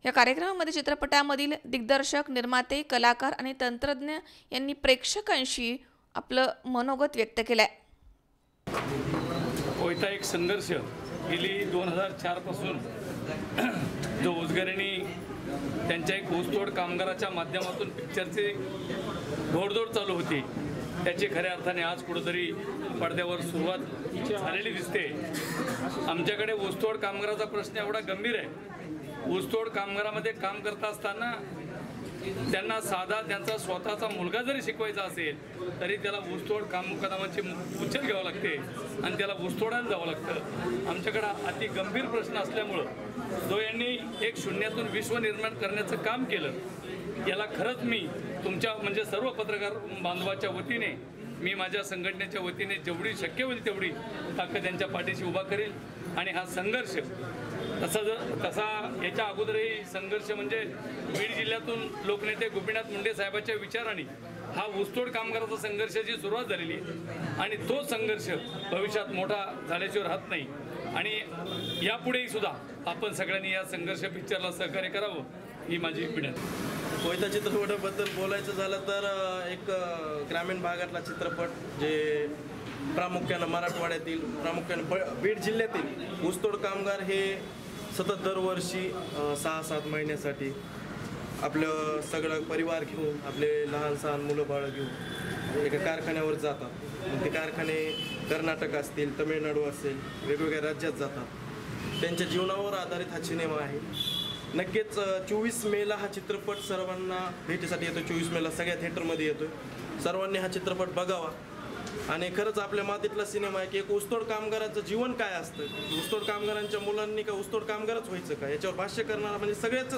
या कार्यक्रमामध्ये चित्रपटामधील दिग्दर्शक, निर्माते, कलाकार आणि तंत्रज्ञ यांनी प्रेक्षकांशी आपलं मनोगत व्यक्त केलं आहे. कोयता एक संघर्ष गेली 2004पासून जो उजगऱ्यांनी त्यांच्या एक ऊसतोड कामगाराच्या माध्यमातून पिक्चरची घोडदौड चालू होती, त्याची खऱ्या अर्थाने आज कुठंतरी पडद्यावर सुरुवात झालेली दिसते. आमच्याकडे ऊसतोड कामगाराचा प्रश्न एवढा गंभीर आहे. ऊसतोड कामगारामध्ये काम करत असताना त्यांना साधा त्यांचा स्वतःचा मुलगा जरी शिकवायचा असेल तरी त्याला ऊसतोड मुकादमाची उचल घ्यावं लागते आणि त्याला ऊसतोडायला जावं लागतं. आमच्याकडं अति गंभीर प्रश्न असल्यामुळं जो यांनी एक शून्यातून विश्व निर्माण करण्याचं काम केलं, याला खरंच मी तुमच्या म्हणजे सर्व पत्रकार बांधवाच्या वतीने, मी माझ्या संघटनेच्या वतीने जेवढी शक्य होईल तेवढी ताकद त्यांच्या पाठीशी उभा करेल. आणि हा संघर्ष तसा याच्या अगोदरही संघर्ष म्हणजे बीड जिल्ह्यातून लोकनेते गोपीनाथ मुंडे साहेबांच्या विचाराने हा ऊसतोड कामगाराचा संघर्षाची सुरुवात झालेली आहे आणि तो संघर्ष भविष्यात मोठा झाल्याशिवाय राहत नाही. आणि यापुढेही सुद्धा आपण सगळ्यांनी या संघर्ष पिक्चरला सहकार्य करावं ही माझी विनंती. कोयता चित्रपटाबद्दल बोलायचं झालं तर एक ग्रामीण भागातला चित्रपट जे प्रामुख्यानं मराठवाड्यातील, प्रामुख्यानं बीड जिल्ह्यातील ऊसतोड कामगार हे सतत दरवर्षी 6-7 महिन्यासाठी आपलं सगळं परिवार घेऊन, आपले लहान सहान मुलं बाळं घेऊन एका कारखान्यावर जातात. मग ते कारखाने कर्नाटक असतील, तमिळनाडू असेल, वेगवेगळ्या राज्यात जातात. त्यांच्या जीवनावर आधारित हा सिनेमा आहे. नक्कीच 24 मेला हा चित्रपट सर्वांना भेटीसाठी येतो. 24 मेला सगळ्या थिएटरमध्ये येतो. सर्वांनी हा चित्रपट बघावा. आणि खरंच आपल्या मातीतला सिनेमा आहे की एक ऊसतोड कामगाराचं जीवन काय असतं, ऊसतोड कामगारांच्या मुलांनी का ऊसतोड कामगारच व्हायचं का, याच्यावर भाष्य करणारा म्हणजे सगळ्याच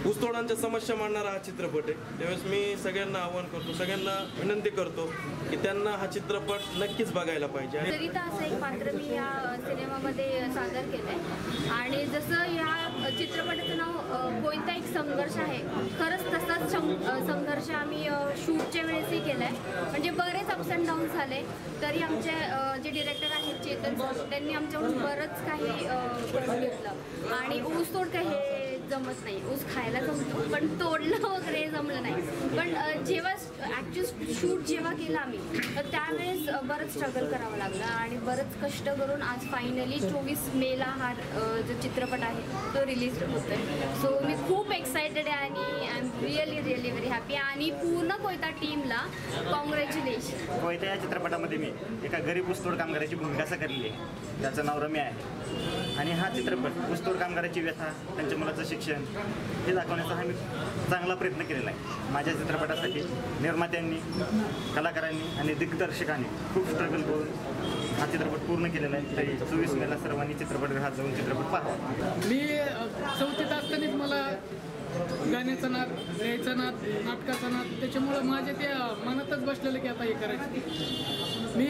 ऊसतोडांच्या समस्या मांडणारा हा चित्रपट आहे. त्यावेळेस मी सगळ्यांना आवाहन करतो, सगळ्यांना विनंती करतो की त्यांना हा चित्रपट नक्कीच बघायला पाहिजे. सरिता असं एक पात्र मी या सिनेमामध्ये सादर केलं आहे आणि जसं या चित्रपटाचं नाव कोयता एक संघर्ष आहे, खरंच तसाच संघर्ष आम्ही शूटच्या वेळेसही केला आहे. म्हणजे बरेच अप्स अँड डाऊन झाले तरी आमचे जे डिरेक्टर आहेत चेतन सर, त्यांनी आमच्याकडून बरंच काही करून घेतलं. आणि ऊस तोड काही हे जमत नाही, ऊस खायला जमतो पण तोडणं वगैरे जमलं नाही. पण जेव्हा ॲक्च्युअली शूट जेव्हा केलं आम्ही तर त्यावेळेस बरंच स्ट्रगल करावं लागलं आणि बरंच कष्ट करून आज फायनली 24 मेला हा जो चित्रपट आहे तो रिलीज होतो आहे. सो मी खूप एक्सायटेड आहे आणि I am really very happy आणि पूर्ण कोयता टीमला कॉंग्रॅच्युलेशन. कोयता या चित्रपटामध्ये मी एका गरीब ऊसतोड कामगाराची भूमिका साकारली आहे. त्याचं नाव रम्या आहे आणि हा चित्रपट ऊसतोड कामगाराची व्यथा, त्यांच्या मुलाचं शिक्षण हे दाखवण्याचा हा मी चांगला प्रयत्न केलेला आहे. माझ्या चित्रपटासाठी निर्मात्यांनी, कलाकारांनी आणि दिग्दर्शकांनी खूप स्ट्रगल करून हा चित्रपट पूर्ण केलेला आहे. तरी 24 मेला सर्वांनी चित्रपटगृहात जाऊन चित्रपट पाहावा. मी 4थीत असतानाच मला गाण्याचा नाद, लिहायचा नाद, नाटकाचा नाद, त्याच्यामुळं माझ्या त्या मनातच बसलेलं की आता हे करायचं. मी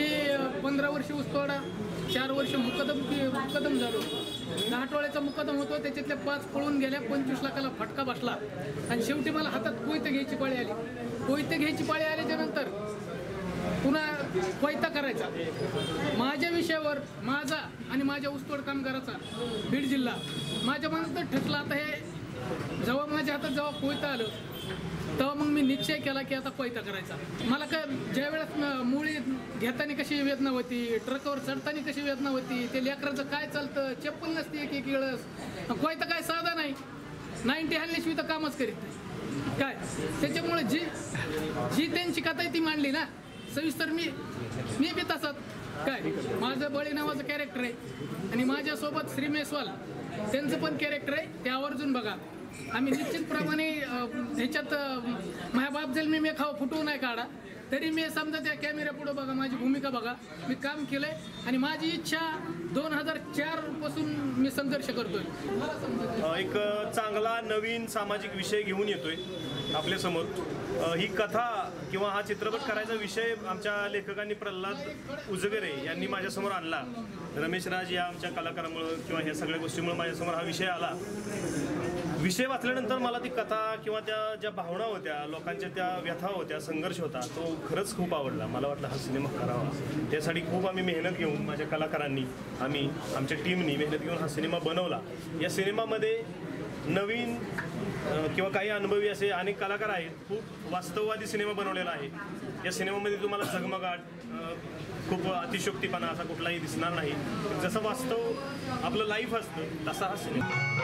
15 वर्ष ऊसतोडा, 4 वर्ष मुकदम झालो. 10 आठवड्याचा मुकदम होतो, त्याच्यातल्या 5 पळून गेल्या, 25 लाखाला फटका बसला आणि शेवटी मला हातात कोयते घ्यायची पाळी आली. कोयते घ्यायची पाळी आल्याच्या नंतर पुन्हा कोयता करायचा. माझ्या विषयावर माझा आणि माझ्या ऊसतोड कामगाराचा बीड जिल्हा माझ्या मनात ठसला. आता हे जेव्हा माझ्या हातात जेव्हा कोयता आलं तेव्हा मग मी निश्चय केला की आता कोयता करायचा. मला काय ज्यावेळेस मुळी घेताना कशी वेदना होती, ट्रकवर चढताना कशी वेदना होती, ते लेकराचं काय चालतं, चप्पल नसते एक वेळेस, कोयता काय साधा नाही, 90 हाणल्याशिवाय तर कामच करीत नाही काय. त्याच्यामुळे जी त्यांची कथा ती मांडली ना सविस्तर, मी बी तसाच काय. माझं बळी नावाचं कॅरेक्टर आहे आणि माझ्यासोबत श्री मेसवाल त्यांचं पण कॅरेक्टर आहे, ते आवर्जून बघा. आम्ही निश्चितप्रमाणे ह्याच्यात माझ्या बाप जल मी खावा फुटवू नाही काढा, तरी मी समजा त्या कॅमेऱ्या पुढं बघा, माझी भूमिका बघा, मी काम केलं आहे आणि माझी इच्छा 2004 पासून मी संघर्ष करतोय. एक चांगला नवीन सामाजिक विषय घेऊन येतोय आपल्यासमोर. ही कथा किंवा हा चित्रपट करायचा विषय आमच्या लेखकांनी प्रल्हाद उजगरे यांनी माझ्यासमोर आणला. रमेश राज या आमच्या कलाकारामुळं किंवा ह्या सगळ्या गोष्टीमुळे माझ्यासमोर हा विषय आला. विषय वाचल्यानंतर मला ती कथा किंवा त्या ज्या भावना होत्या, लोकांच्या त्या व्यथा होत्या, संघर्ष होता, तो खरंच खूप आवडला. मला वाटलं हा सिनेमा करावा. त्यासाठी खूप आम्ही मेहनत घेऊन, माझ्या कलाकारांनी, आम्ही आमच्या टीमनी मेहनत घेऊन हा सिनेमा बनवला. या सिनेमामध्ये नवीन किंवा काही अनुभवी असे अनेक कलाकार आहेत. खूप वास्तववादी सिनेमा बनवलेला आहे. या सिनेमामध्ये तुम्हाला झगमगाट, खूप अतिशयोक्तीपणा असा कुठलाही दिसणार नाही. जसं वास्तव आपलं लाईफ असतं तसा हा सिनेमा.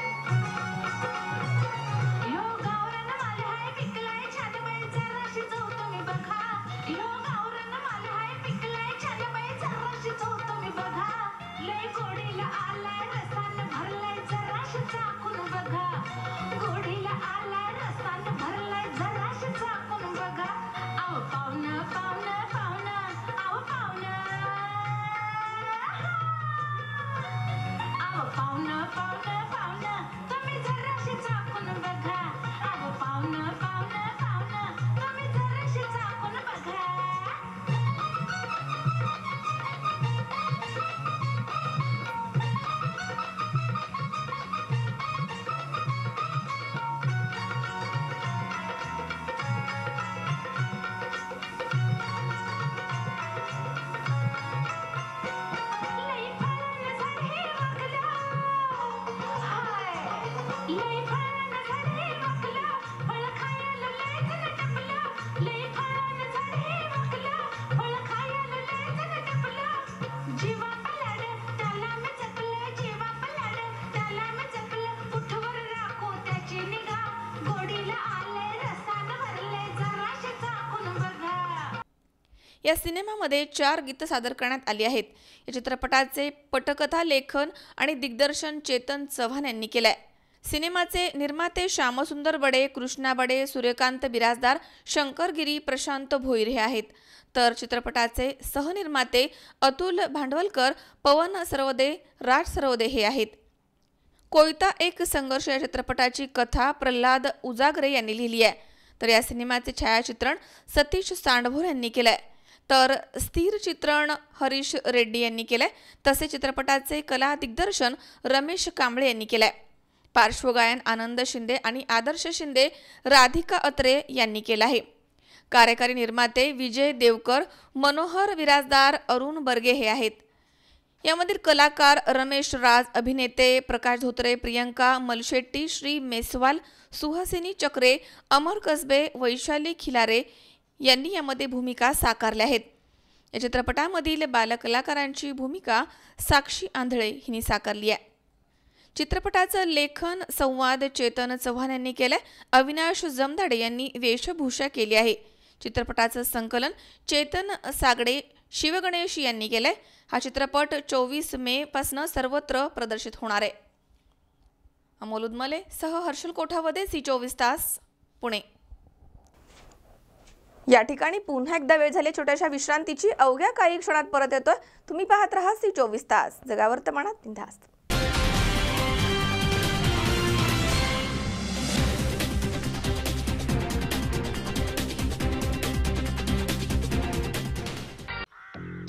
या सिनेमामध्ये 4 गीतं सादर करण्यात आली आहेत. या चित्रपटाचे पटकथा लेखन आणि दिग्दर्शन चेतन चव्हाण यांनी केले आहे. सिनेमाचे निर्माते श्यामसुंदर बडे, कृष्णा बडे, सूर्यकांत बिराजदार, शंकर गिरी, प्रशांत भोईर हे आहेत. तर चित्रपटाचे सहनिर्माते अतुल भांडवलकर, पवन सरवदे, राज सरवदे हे आहेत. कोयता एक संघर्ष या चित्रपटाची कथा प्रल्हाद उजागरे यांनी लिहिली आहे. तर या सिनेमाचे छायाचित्रण सतीश सांडभोर यांनी केलंय. तर स्थिर चित्रण हरीश रेड्डी यांनी केलंय. तसे चित्रपटाचे कला दिग्दर्शन रमेश कांबळे यांनी केलंय. पार्श्वगायन आनंद शिंदे आणि आदर्श शिंदे, राधिका अत्रे यांनी केलं आहे. कार्यकारी निर्माते विजय देवकर, मनोहर विराजदार, अरुण बर्गे हे आहेत. यामधील कलाकार रमेश राज, अभिनेते प्रकाश धोत्रे, प्रियंका मलशेट्टी, श्री मेसवाल, सुहासिनी चक्रे, अमर कसबे, वैशाली खिलारे यांनी यामध्ये भूमिका साकारल्या आहेत. या चित्रपटामधील बालकलाकारांची भूमिका साक्षी आंधळे हिने साकारली आहे. चित्रपटाचं लेखन संवाद चेतन चव्हाण यांनी केलंय. अविनाश जमदाडे यांनी वेशभूषा केली आहे. चित्रपटाचं संकलन चेतन सागडे, शिवगणेश यांनी केलंय. हा चित्रपट 24 मे पासून सर्वत्र प्रदर्शित होणार आहे. अमोल उदमले सह हर्षल कोठावदे, C24 तास, पुणे. या ठिकाणी पुन्हा एकदा वेळ झाली छोट्याशा विश्रांतीची. अवघ्या काही क्षणात परत येतोय. तुम्ही पाहत राहा C24 तास, जगा वर्तमानात बिनधास्त.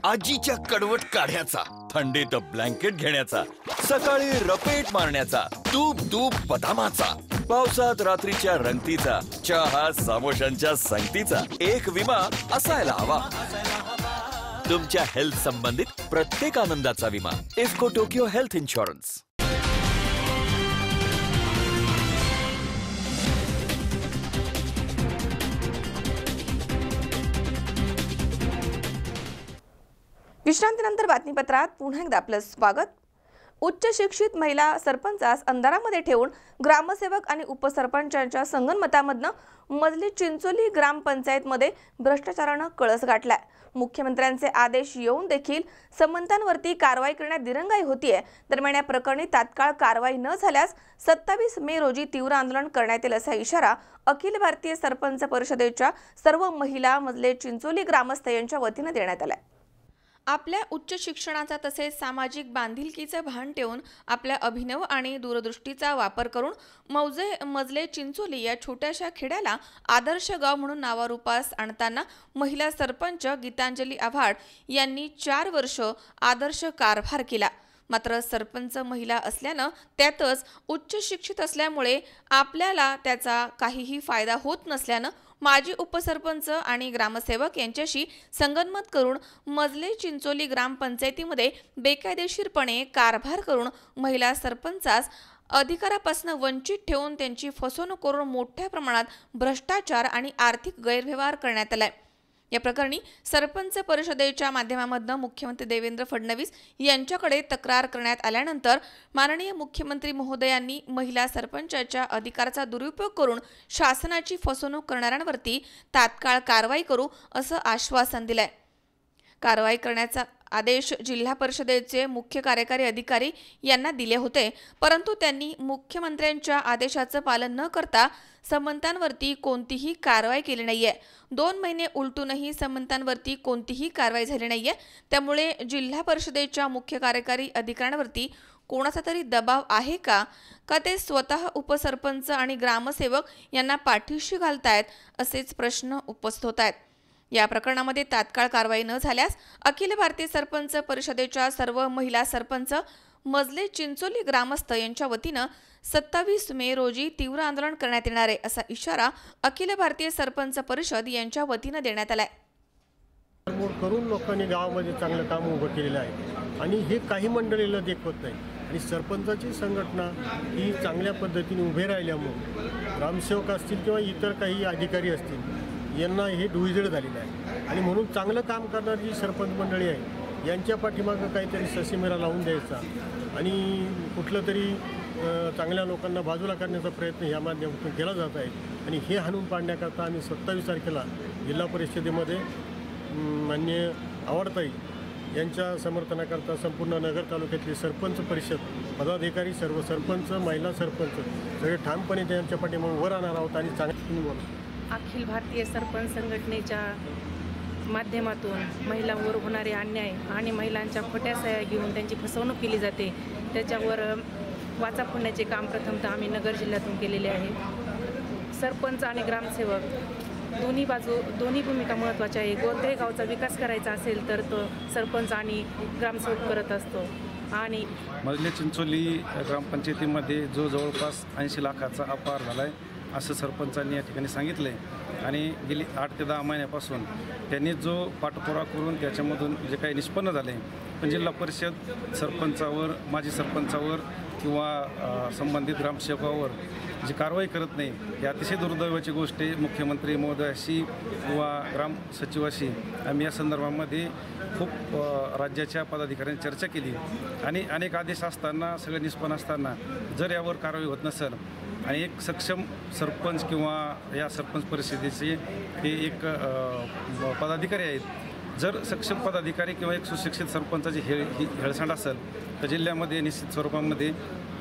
आजीच्या कडवट काढ्याचा, थंडीत ब्लँकेट घेण्याचा, सकाळी रपेट मारण्याचा, तूप तूप बदामाचा, पावसात रात्रीच्या रंगतीचा, चहा समोशांच्या संगतीचा एक विमा असायला हवा. तुमच्या हेल्थ संबंधित प्रत्येक आनंदाचा विमा इफ्को टोकियो हेल्थ इन्शुरन्स. विश्रांतीनंतर बातमीपत्रात पुन्हा एकदा आपलं स्वागत. उच्च शिक्षित महिला सरपंचास अंधारामध्ये ठेवून ग्रामसेवक आणि उपसरपंचांच्या संगनमतामधनं मजली चिंचोली ग्रामपंचायतमध्ये भ्रष्टाचारानं कळस गाठलाय. मुख्यमंत्र्यांचे आदेश येऊन देखील संबंधांवरती कारवाई करण्यात दिरंगाई होतीये. दरम्यान या प्रकरणी तात्काळ कारवाई न झाल्यास 27 मे रोजी तीव्र आंदोलन करण्यात येईल असा इशारा अखिल भारतीय सरपंच परिषदेच्या सर्व महिला मजले चिंचोली ग्रामस्थ यांच्या वतीने देण्यात आलाय. आपल्या उच्च शिक्षणाचा तसेच सामाजिक बांधिलकीचं भान ठेवून आपल्या अभिनव आणि दूरदृष्टीचा वापर करून मजले चिंचोली या छोट्याशा खेड्याला आदर्श गाव म्हणून नावारूपास आणताना महिला सरपंच गीतांजली आव्हाड यांनी 4 वर्ष आदर्श कारभार केला. मात्र सरपंच महिला असल्यानं त्यातच उच्च शिक्षित असल्यामुळे आपल्याला त्याचा काहीही फायदा होत नसल्यानं माजी उपसरपंच आणि ग्रामसेवक यांच्याशी संगनमत करून मजले चिंचोली ग्रामपंचायतीमध्ये बेकायदेशीरपणे कारभार करून महिला सरपंचास अधिकारापासून वंचित ठेवून त्यांची फसवणूक करून मोठ्या प्रमाणात भ्रष्टाचार आणि आर्थिक गैरव्यवहार करण्यात आलाय। या प्रकरणी सरपंच परिषदेच्या माध्यमातून मुख्यमंत्री देवेंद्र फडणवीस यांच्याकडे तक्रार करण्यात आल्यानंतर माननीय मुख्यमंत्री महोदयांनी महिला सरपंचाच्या अधिकाराचा दुरुपयोग करून शासनाची फसवणूक करणाऱ्यांवरती तात्काळ कारवाई करू असं आश्वासन दिलंय। कारवाई करण्याचा आदेश जिल्हा परिषदेचे मुख्य कार्यकारी अधिकारी यांना दिले होते, परंतु त्यांनी मुख्यमंत्र्यांच्या आदेशाचं पालन न करता संबंधांवरती कोणतीही कारवाई केली नाहीये। 2 महिने उलटूनही संबंधांवरती कोणतीही कारवाई झाली नाहीये। त्यामुळे जिल्हा परिषदेच्या मुख्य कार्यकारी अधिकाऱ्यांवरती कोणाचा तरी दबाव आहे का ते स्वतः उपसरपंच आणि ग्रामसेवक यांना पाठीशी घालतायत असेच प्रश्न उपस्थित होत आहेत। या प्रकरणामध्ये तात्काळ कारवाई न झाल्यास अखिल भारतीय सरपंच परिषदेच्या सर्व महिला सरपंच मजले चिंचोली ग्रामस्थ यांच्या वतीनं 27 मे रोजी तीव्र आंदोलन करण्यात येणार आहे असा इशारा अखिल भारतीय सरपंच परिषद यांच्या वतीनं देण्यात आलाय। करून लोकांनी गावामध्ये चांगलं काम उभं केलेलं आहे आणि हे काही मंडळीला देखवत नाही आणि सरपंचाची संघटना ही चांगल्या पद्धतीने उभे राहिल्यामुळे ग्रामसेवक असतील किंवा इतर काही अधिकारी असतील यांना हे डुईजड झालेलं आहे आणि म्हणून चांगलं काम करणारी जी सरपंच मंडळी आहे यांच्या पाठीमागं काहीतरी ससेमिरा लावून द्यायचा आणि कुठलं तरी चांगल्या लोकांना बाजूला करण्याचा प्रयत्न या माध्यमातून केला जात आहे आणि हे हाणून पाडण्याकरता आम्ही 27 तारखेला जिल्हा परिषदेमध्ये माननीय आवडताई यांच्या समर्थनाकरता संपूर्ण नगर तालुक्यातली सरपंच परिषद पदाधिकारी सर्व सरपंच महिला सरपंच सगळे ठामपणे त्यांच्या पाठीमागे वर आणणार आहोत आणि चांगलं अखिल भारतीय सरपंच संघटनेच्या माध्यमातून महिलांवर होणारे अन्याय आणि महिलांच्या खोट्या सह्या घेऊन त्यांची फसवणूक केली जाते त्याच्यावर वाचा फोडण्याचे काम प्रथमतः आम्ही नगर जिल्ह्यातून केलेले आहे। सरपंच आणि ग्रामसेवक दोन्ही भूमिका महत्त्वाच्या आहे। कोणत्याही गावचा विकास करायचा असेल तर तो सरपंच आणि ग्रामसेवक करत असतो आणि मजले चिंचोली ग्रामपंचायतीमध्ये जो जवळपास 80 लाखाचा अपहार झाला आहे असं सरपंचांनी या ठिकाणी सांगितलं आहे आणि गेली 8 ते 10 महिन्यापासून त्यांनी जो पाठपुरावा करून त्याच्यामधून जे काही निष्पन्न झाले पण जिल्हा परिषद सरपंचावर माजी सरपंचावर किंवा संबंधित ग्रामसेवकावर जी कारवाई करत नाही ही अतिशय दुर्दैवाची गोष्ट आहे। मुख्यमंत्री महोदयाशी किंवा ग्राम सचिवाशी आम्ही या संदर्भामध्ये खूप राज्याच्या पदाधिकाऱ्यांनी चर्चा केली आणि अनेक आदेश असताना सगळे निष्पन्न असताना जर यावर कारवाई होत नसेल आणि एक सक्षम सरपंच किंवा या सरपंच परिषदेचे हे एक पदाधिकारी आहेत, जर सक्षम पदाधिकारी किंवा एक सुशिक्षित सरपंचाची हेळसांड असेल तर जिल्ह्यामध्ये निश्चित स्वरूपामध्ये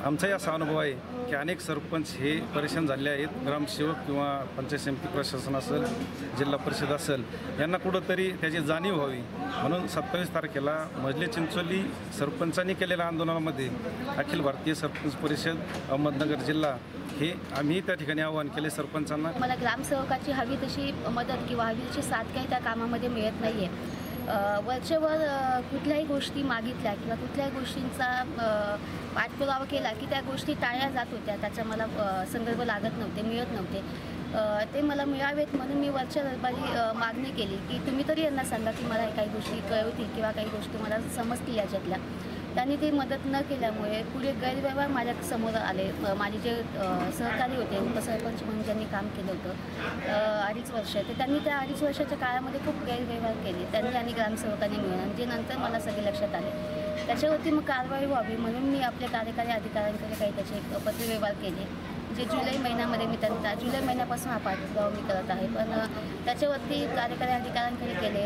आमचाही असा अनुभव आहे की अनेक सरपंच हे परेशान झाले आहेत। ग्रामसेवक किंवा पंचायत समिती प्रशासन असेल जिल्हा परिषद असेल यांना कुठंतरी त्याची जाणीव व्हावी म्हणून 27 तारखेला मजले चिंचोली सरपंचांनी केलेल्या आंदोलनामध्ये अखिल भारतीय सरपंच परिषद अहमदनगर जिल्हा हे आम्ही त्या ठिकाणी आवाहन केले सरपंचांना। मला ग्रामसेवकाची हवी तशी मदत किंवा हवी तशी साथ काही त्या कामामध्ये मिळत नाही आहे। वर्षभर कुठल्याही गोष्टी मागितल्या किंवा कुठल्याही गोष्टींचा पाठपुरावा केला की त्या गोष्टी टाळल्या जात होत्या, त्याचा मला संदर्भ लागत नव्हते, मिळत नव्हते। ते मला मिळावेत म्हणून मी वरच्या दरबारी मागणी केली की तुम्ही तरी यांना सांगा की मला काही गोष्टी कळवतील किंवा काही गोष्टी मला समजतील याच्यातल्या। त्यांनी ती मदत न केल्यामुळे पुढे गैरव्यवहार माझ्या समोर आले। माझे जे सहकारी होते उपसरपंच म्हणून ज्यांनी काम केलं होतं 2.5 वर्ष, तर त्यांनी त्या 2.5 वर्षाच्या काळामध्ये खूप गैरव्यवहार केले त्यांनी आणि ग्रामसेवकांनी मिळून, जे नंतर मला सगळे लक्षात आले। त्याच्यावरती मग कारवाई व्हावी म्हणून मी आपल्या कार्यकारी अधिकाऱ्यांकडे काही त्याचे पत्रव्यवहार केले, जे जुलै महिन्यामध्ये मी त्यांचा जुलै महिन्यापासून हा पाठपुरावा मी करत आहे। पण त्याच्यावरती कार्यकारी अधिकाऱ्यांकडे केले,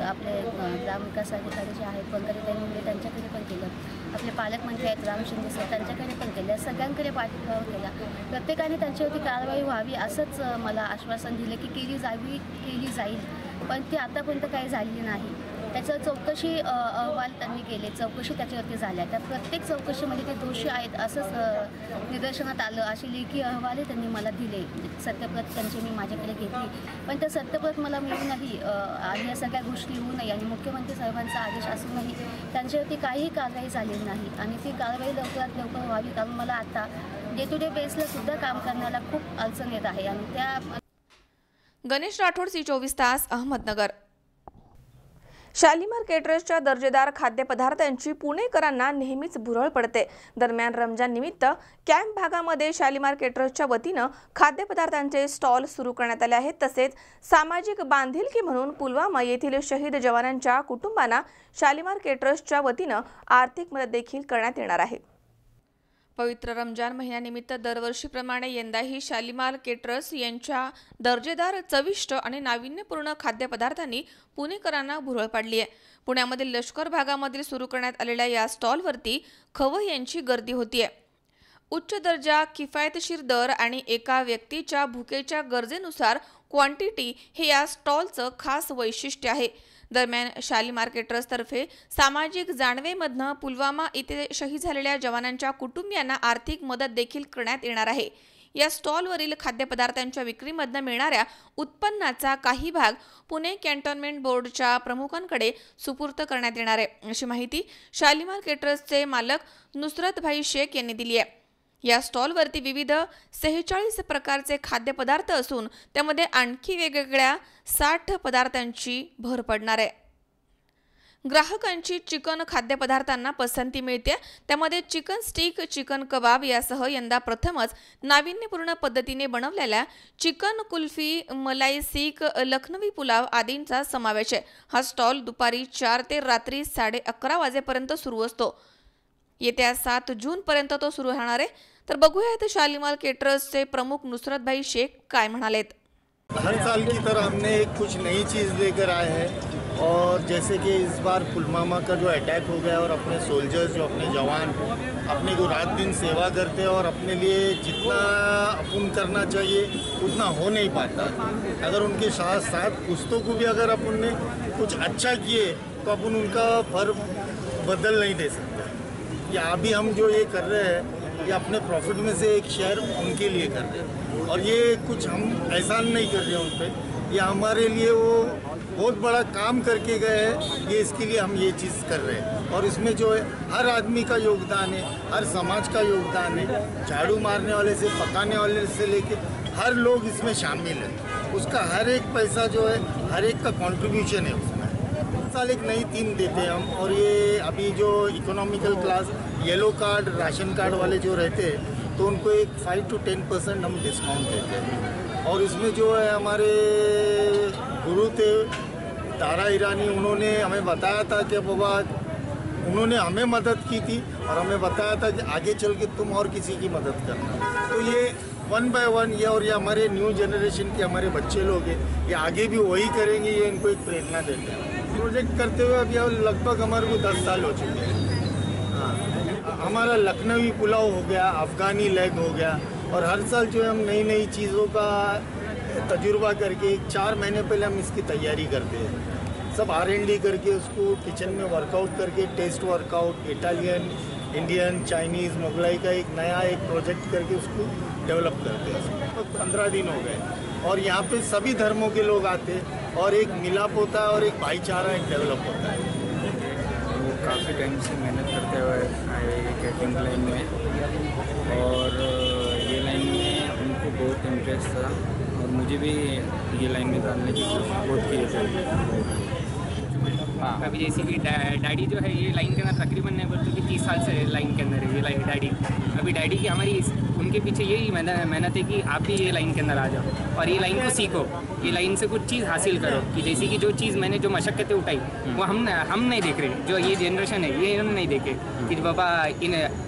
आपले ग्रामविकास अधिकारी जे आहेत पंकजाताई मुंडे त्यांच्याकडे पण केलं, आपले पालकमंत्री आहेत राम शिंदे सर त्यांच्याकडे पण केलं, सगळ्यांकडे पाठपुरावा केला। प्रत्येकाने त्यांच्यावरती कारवाई व्हावी असंच मला आश्वासन दिलं की केली जाईल, पण ती आतापर्यंत काही झाली नाही। त्याचं चौकशी अहवाल त्यांनी केले, चौकशी त्याच्यावरती झाल्या, त्या प्रत्येक चौकशीमध्ये ते दोषी आहेत असंच निदर्शनात आलं। अशी लेखी अहवालही त्यांनी मला दिले, सत्यप्रत त्यांची मी माझ्याकडे घेतली, पण त्या सत्यप्रत मला मिळूनही आणि या सगळ्या गोष्टी होऊनही आणि मुख्यमंत्री साहेबांचा आदेश असूनही त्यांच्यावरती काहीही कारवाई झालेली नाही आणि ती कारवाई लवकरात लवकर व्हावी, कारण मला आता डे टू डे बेसला सुद्धा काम करण्याला खूप अडचण येत आहे। आणि त्या गणेश राठोड, C24 तास, अहमदनगर। शालिमार केटरर्सच्या दर्जेदार खाद्यपदार्थांची पुणेकरांना नेहमीच भुरळ पडते। दरम्यान रमजान निमित्त कॅम्प भागामध्ये शालिमार केटरर्सच्या वतीनं खाद्यपदार्थांचे स्टॉल सुरू करण्यात आले आहेत। तसेच सामाजिक बांधिलकी म्हणून पुलवामा येथील शहीद जवानांच्या कुटुंबांना शालिमार केटरर्सच्या वतीनं आर्थिक मदत देखील करण्यात येणार आहे। पवित्र रमजान महिन्यानिमित्त दरवर्षीप्रमाणे यंदाही शालिमार केटरर्स यांच्या दर्जेदार चविष्ट आणि नाविन्यपूर्ण खाद्यपदार्थांनी पुणेकरांना भुरळ पाडली आहे। पुण्यामधील लष्कर भागामध्ये सुरू करण्यात आलेल्या या स्टॉलवरती खवय्यांची गर्दी होतीये। उच्च दर्जा, किफायतशीर दर आणि एका व्यक्तीच्या भुकेच्या गरजेनुसार क्वांटिटी हे या स्टॉलचं खास वैशिष्ट्य आहे। दरम्यान शालिमार केटरर्सतर्फे सामाजिक जाणवेमधनं पुलवामा इथे शहीद झालेल्या जवानांच्या कुटुंबियांना आर्थिक मदत देखील करण्यात येणार आहे। या स्टॉलवरील खाद्यपदार्थांच्या विक्रीमधनं मिळणाऱ्या उत्पन्नाचा काही भाग पुणे कॅन्टोन्मेंट बोर्डच्या प्रमुखांकडे सुपूर्द करण्यात येणार आहे, अशी माहिती शालिमार केटरर्सचे मालक नुसरत भाई शेख यांनी दिली आहे। या स्टॉलवरती विविध 46 प्रकारचे खाद्यपदार्थ असून त्यामध्ये आणखी वेगवेगळ्या 60 पदार्थांची भर पडणार आहे। ग्राहकांची चिकन खाद्यपदार्थांना पसंती मिळते, त्यामध्ये चिकन स्टिक, चिकन कबाब यासह यंदा प्रथमच नाविन्यपूर्ण पद्धतीने बनवलेल्या चिकन कुल्फी, मलाई सीख, लखनवी पुलाव आदींचा समावेश आहे। हा स्टॉल दुपारी 4 ते रात्री 11:30 वाजेपर्यंत सुरू असतो। येत्या 7 जून पर्यंत तो सुरू राहणार आहे। तर बघूयात शालिमार केटरर्सचे प्रमुख नुसरत भाई शेख काय म्हणालेत। हर साल की तरह हमने एक कुछ नई चीज़ लेकर आए हैं और जैसे कि इस बार पुलवामा का जो अटैक हो गया और अपने सोल्जर्स जो अपने जवान अपने को रात दिन सेवा करते हैं और अपने लिए जितना अपन करना चाहिए उतना हो नहीं पाता। अगर उनके साथ साथ कुस्तों को भी अगर अपन ने कुछ अच्छा किए तो अपन उनका फर्क बदल नहीं दे सकते। या अभी हम जो ये कर रहे हैं ये अपने प्रॉफिट में से एक शेयर उनके लिए कर रहे हैं और ये कुछ हम एहसान नहीं कर रहे हैं उन पर। ये हमारे लिए वो बहुत बड़ा काम करके गए हैं, ये इसके लिए हम ये चीज़ कर रहे हैं। और इसमें जो है हर आदमी का योगदान है, हर समाज का योगदान है। झाड़ू मारने वाले से पकाने वाले से लेके हर लोग इसमें शामिल है। उसका हर एक पैसा जो है हर एक का कॉन्ट्रीब्यूशन है उसमें। साल एक नई थीम देते हैं हम और ये अभी जो economical class yellow card, ration card वाले जो रहते हैं तो उनको एक 5 to 10% हम डिस्काउंट देते हैं। और इसमें जो है हमारे गुरु थे तारा ईरानी, उन्होंने हमें बताया था कि बाबा उन्होंने हमें मदद की थी और हमें बताया था कि आगे चल के तुम और किसी की मदद करना। तो ये 1 by 1 ये और ये हमारे न्यू जनरेशन के हमारे बच्चे लोग हैं, ये आगे भी वही करेंगे, ये इनको एक प्रेरणा देते हैं। प्रोजेक्ट करते हुए अभी लगभग हमारे को 10 साल हो चुके हैं। हाँ, हमारा लखनवी पुलाव हो गया, अफ़गानी लेग हो गया और हर साल जो है हम नई नई चीज़ों का तजुर्बा करके 4 महीने पहले हम इसकी तैयारी करते हैं। सब R&D करके उसको किचन में वर्कआउट करके taste workout Italian, Indian, Chinese, Mughlai का एक नया प्रोजेक्ट करके उसको डेवलप करते हैं। तो 15 दिन हो गए और यहाँ पे सभी धर्मों के लोग आते हैं और एक मिलाप होता है और एक भाईचारा एक डेवलप होता है। वो काफ़ी टाइम से मेहनत करते हुए आए कैटरिंग लाइन में और ये लाइन में उनको बहुत इंटरेस्ट था और मुझे भी ये लाइन में डालने की बहुत की है। हाँ, अभी जैसे कि डैडी जो है ये लाइन के अंदर तकरीबन नहीं बोलते कि 30 साल से लाइन के अंदर है ये लाइन डैडी। अभी डैडी की हमारी उनके पीछे यही मेहनत है कि आप भी ये लाइन के अंदर आ जाओ और ये लाइन को सीखो, ये लाइन से कुछ चीज़ हासिल करो। कि जैसे कि जो चीज़ मैंने जो मशक्क़तें उठाई वो हम नहीं देख रहे, जो ये जनरेशन है ये इन्होंने नहीं देखे कि बाबा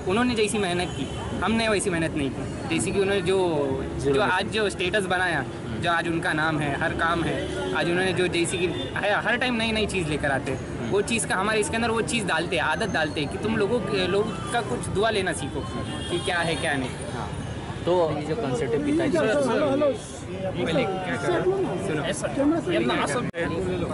उन्होंने जैसी मेहनत की हमने वैसी मेहनत नहीं की। जैसे कि उन्होंने जो आज जो स्टेटस बनाया, जो आज उनका नाम है, हर काम है, आज उन्होंने जो जैसे कि हर टाइम नई नई चीज़ लेकर आते हैं, वो चीज़ का हमारे इसके अंदर वो चीज़ डालते हैं, आदत डालते हैं कि तुम लोगों का कुछ दुआ लेना सीखो कि क्या है क्या नहीं। हाँ, तो ये जो कॉन्सेप्ट है पिताजी पहले क्या करा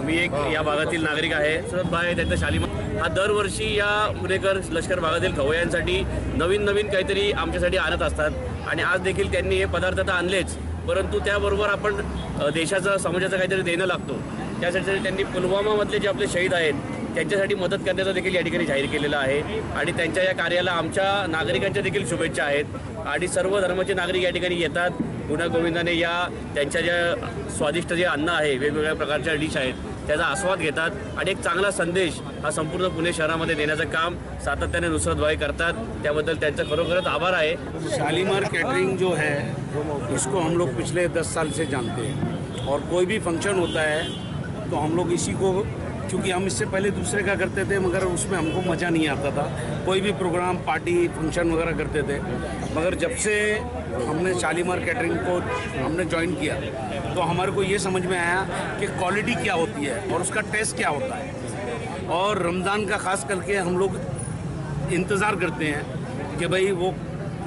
मी एक या भागातील नागरिक आहे। सुरत भाई त्यांचा शालिमार हा दरवर्षी या पुणेकर लष्कर भागातील खवय्यांसाठी नवीन नवीन काहीतरी आमच्यासाठी आणत असतात आणि आज देखील त्यांनी हे पदार्थ तर आणलेच, परंतु त्याबरोबर आपण देशाचं समाजाचं काहीतरी देणं लागतो। त्यासाठी त्यांनी पुलवामामधले जे आपले शहीद आहेत त्यांच्यासाठी मदत करण्याचं देखील या ठिकाणी जाहीर केलेलं आहे आणि त्यांच्या या कार्याला आमच्या नागरिकांच्या देखील शुभेच्छा आहेत आणि सर्व धर्माचे नागरिक या ठिकाणी येतात। गुण्यागोविंदाने या त्यांच्या ज्या स्वादिष्ट जे अन्न आहे, वेगवेगळ्या प्रकारच्या डिश आहेत त्याचा आस्वाद घेतात आणि एक चांगला संदेश हा संपूर्ण पुणे शहरामध्ये देण्याचं काम सातत्याने नुसरत भाई करतात, त्याबद्दल त्यांचं खरोखरच आभार आहे। शालीमार कैटरिंग जो है इसको हम लोग पिछले 10 साल से जानते हैं और कोई भी फंक्शन होता है तो हम लोग इसी को, क्योंकि हम इससे पहले दूसरे का करते थे मगर उसमें हमको मज़ा नहीं आता था, कोई भी प्रोग्राम पार्टी फंक्शन वगैरह करते थे, मगर जब से हमने शालीमार कैटरिंग को हमने ज्वाइन किया तो हमारे को ये समझ में आया कि क्वालिटी क्या होती है और उसका टेस्ट क्या होता है। और रमज़ान का ख़ास करके हम लोग इंतज़ार करते हैं कि भाई वो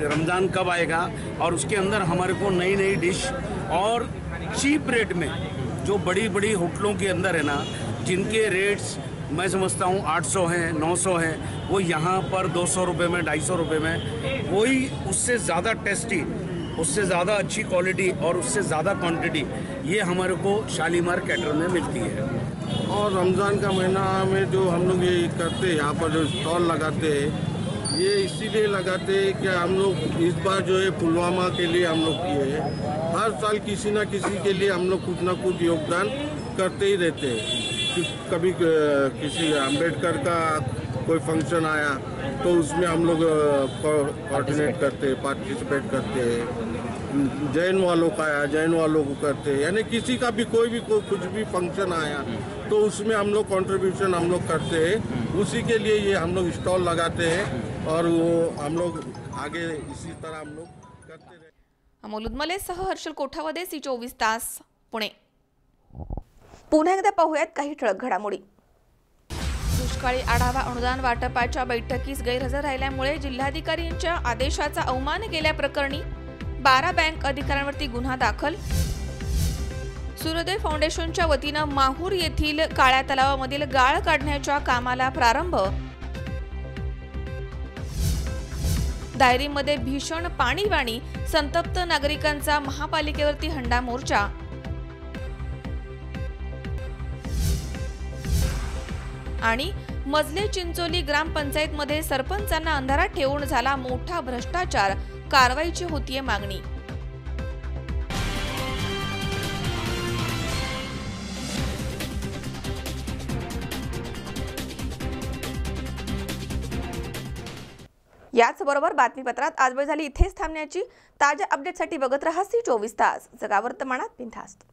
रमज़ान कब आएगा और उसके अंदर हमारे को नई नई डिश और चीप रेट में, जो बड़ी बड़ी होटलों के अंदर है ना जिनके रेट्स मैं समझता हूँ 800 हैं 900 हैं, वो यहाँ पर 200 रुपये में 250 रुपये में वही उससे ज़्यादा टेस्टी, उससे ज़्यादा अच्छी क्वालिटी और उससे ज़्यादा क्वांटिटी ये हमारे को शालीमार कैटर में मिलती है। और रमज़ान का महीना में जो हम लोग ये करते हैं, यहाँ पर जो स्टॉल लगाते हैं, ये इसीलिए लगाते हैं कि हम लोग इस बार जो है पुलवामा के लिए हम लोग किए हैं। हर साल किसी न किसी के लिए हम लोग कुछ ना कुछ योगदान करते ही रहते हैं। कभी किसी अम्बेडकर का कोई फंक्शन आया तो उसमें हम लोग कोऑर्डिनेट करते हैं, पार्टिसिपेट करते हैं। जैन वालों का आया, जैन वालों को करते हैं, यानी किसी का भी कोई भी कुछ भी फंक्शन आया तो उसमें हम लोग कंट्रीब्यूशन हम लोग करते हैं। उसी के लिए ये हम लोग स्टॉल लगाते हैं और वो हम लोग आगे इसी तरह हम लोग करते रहे। अमोल उदमलेसह हर्षल कोठावदे, सी24 तास, पुणे। पुन्हा एकदा पाहूयात काही ठळक घडामोडी। दुष्काळी आढावा अनुदान वाटपाच्या बैठकीस गैरहजर राहिल्यामुळे जिल्हाधिकाऱ्यांच्या आदेशाचा अवमान केल्याप्रकरणी 12 बँक अधिकाऱ्यांवरती गुन्हा दाखल। सूर्योदय फाउंडेशनच्या वतीनं माहूर येथील काळ्या तलावामधील गाळ काढण्याच्या कामाला प्रारंभ। दायरीमध्ये भीषण पाणीबाणी, संतप्त नागरिकांचा महापालिकेवरती हंडा मोर्चा। आणि मजले चिंचोली ग्रामपंचायतमध्ये सरपंचांना अंधारात ठेवून झाला मोठा भ्रष्टाचार, कारवाईची होतीये मागणी। याचबरोबर बातमीपत्रात आज वेळ झाली इथेच थांबण्याची। ताज्या अपडेटसाठी बघत रहा सी24 तास, जगा वर्तमानात बिनधास्त।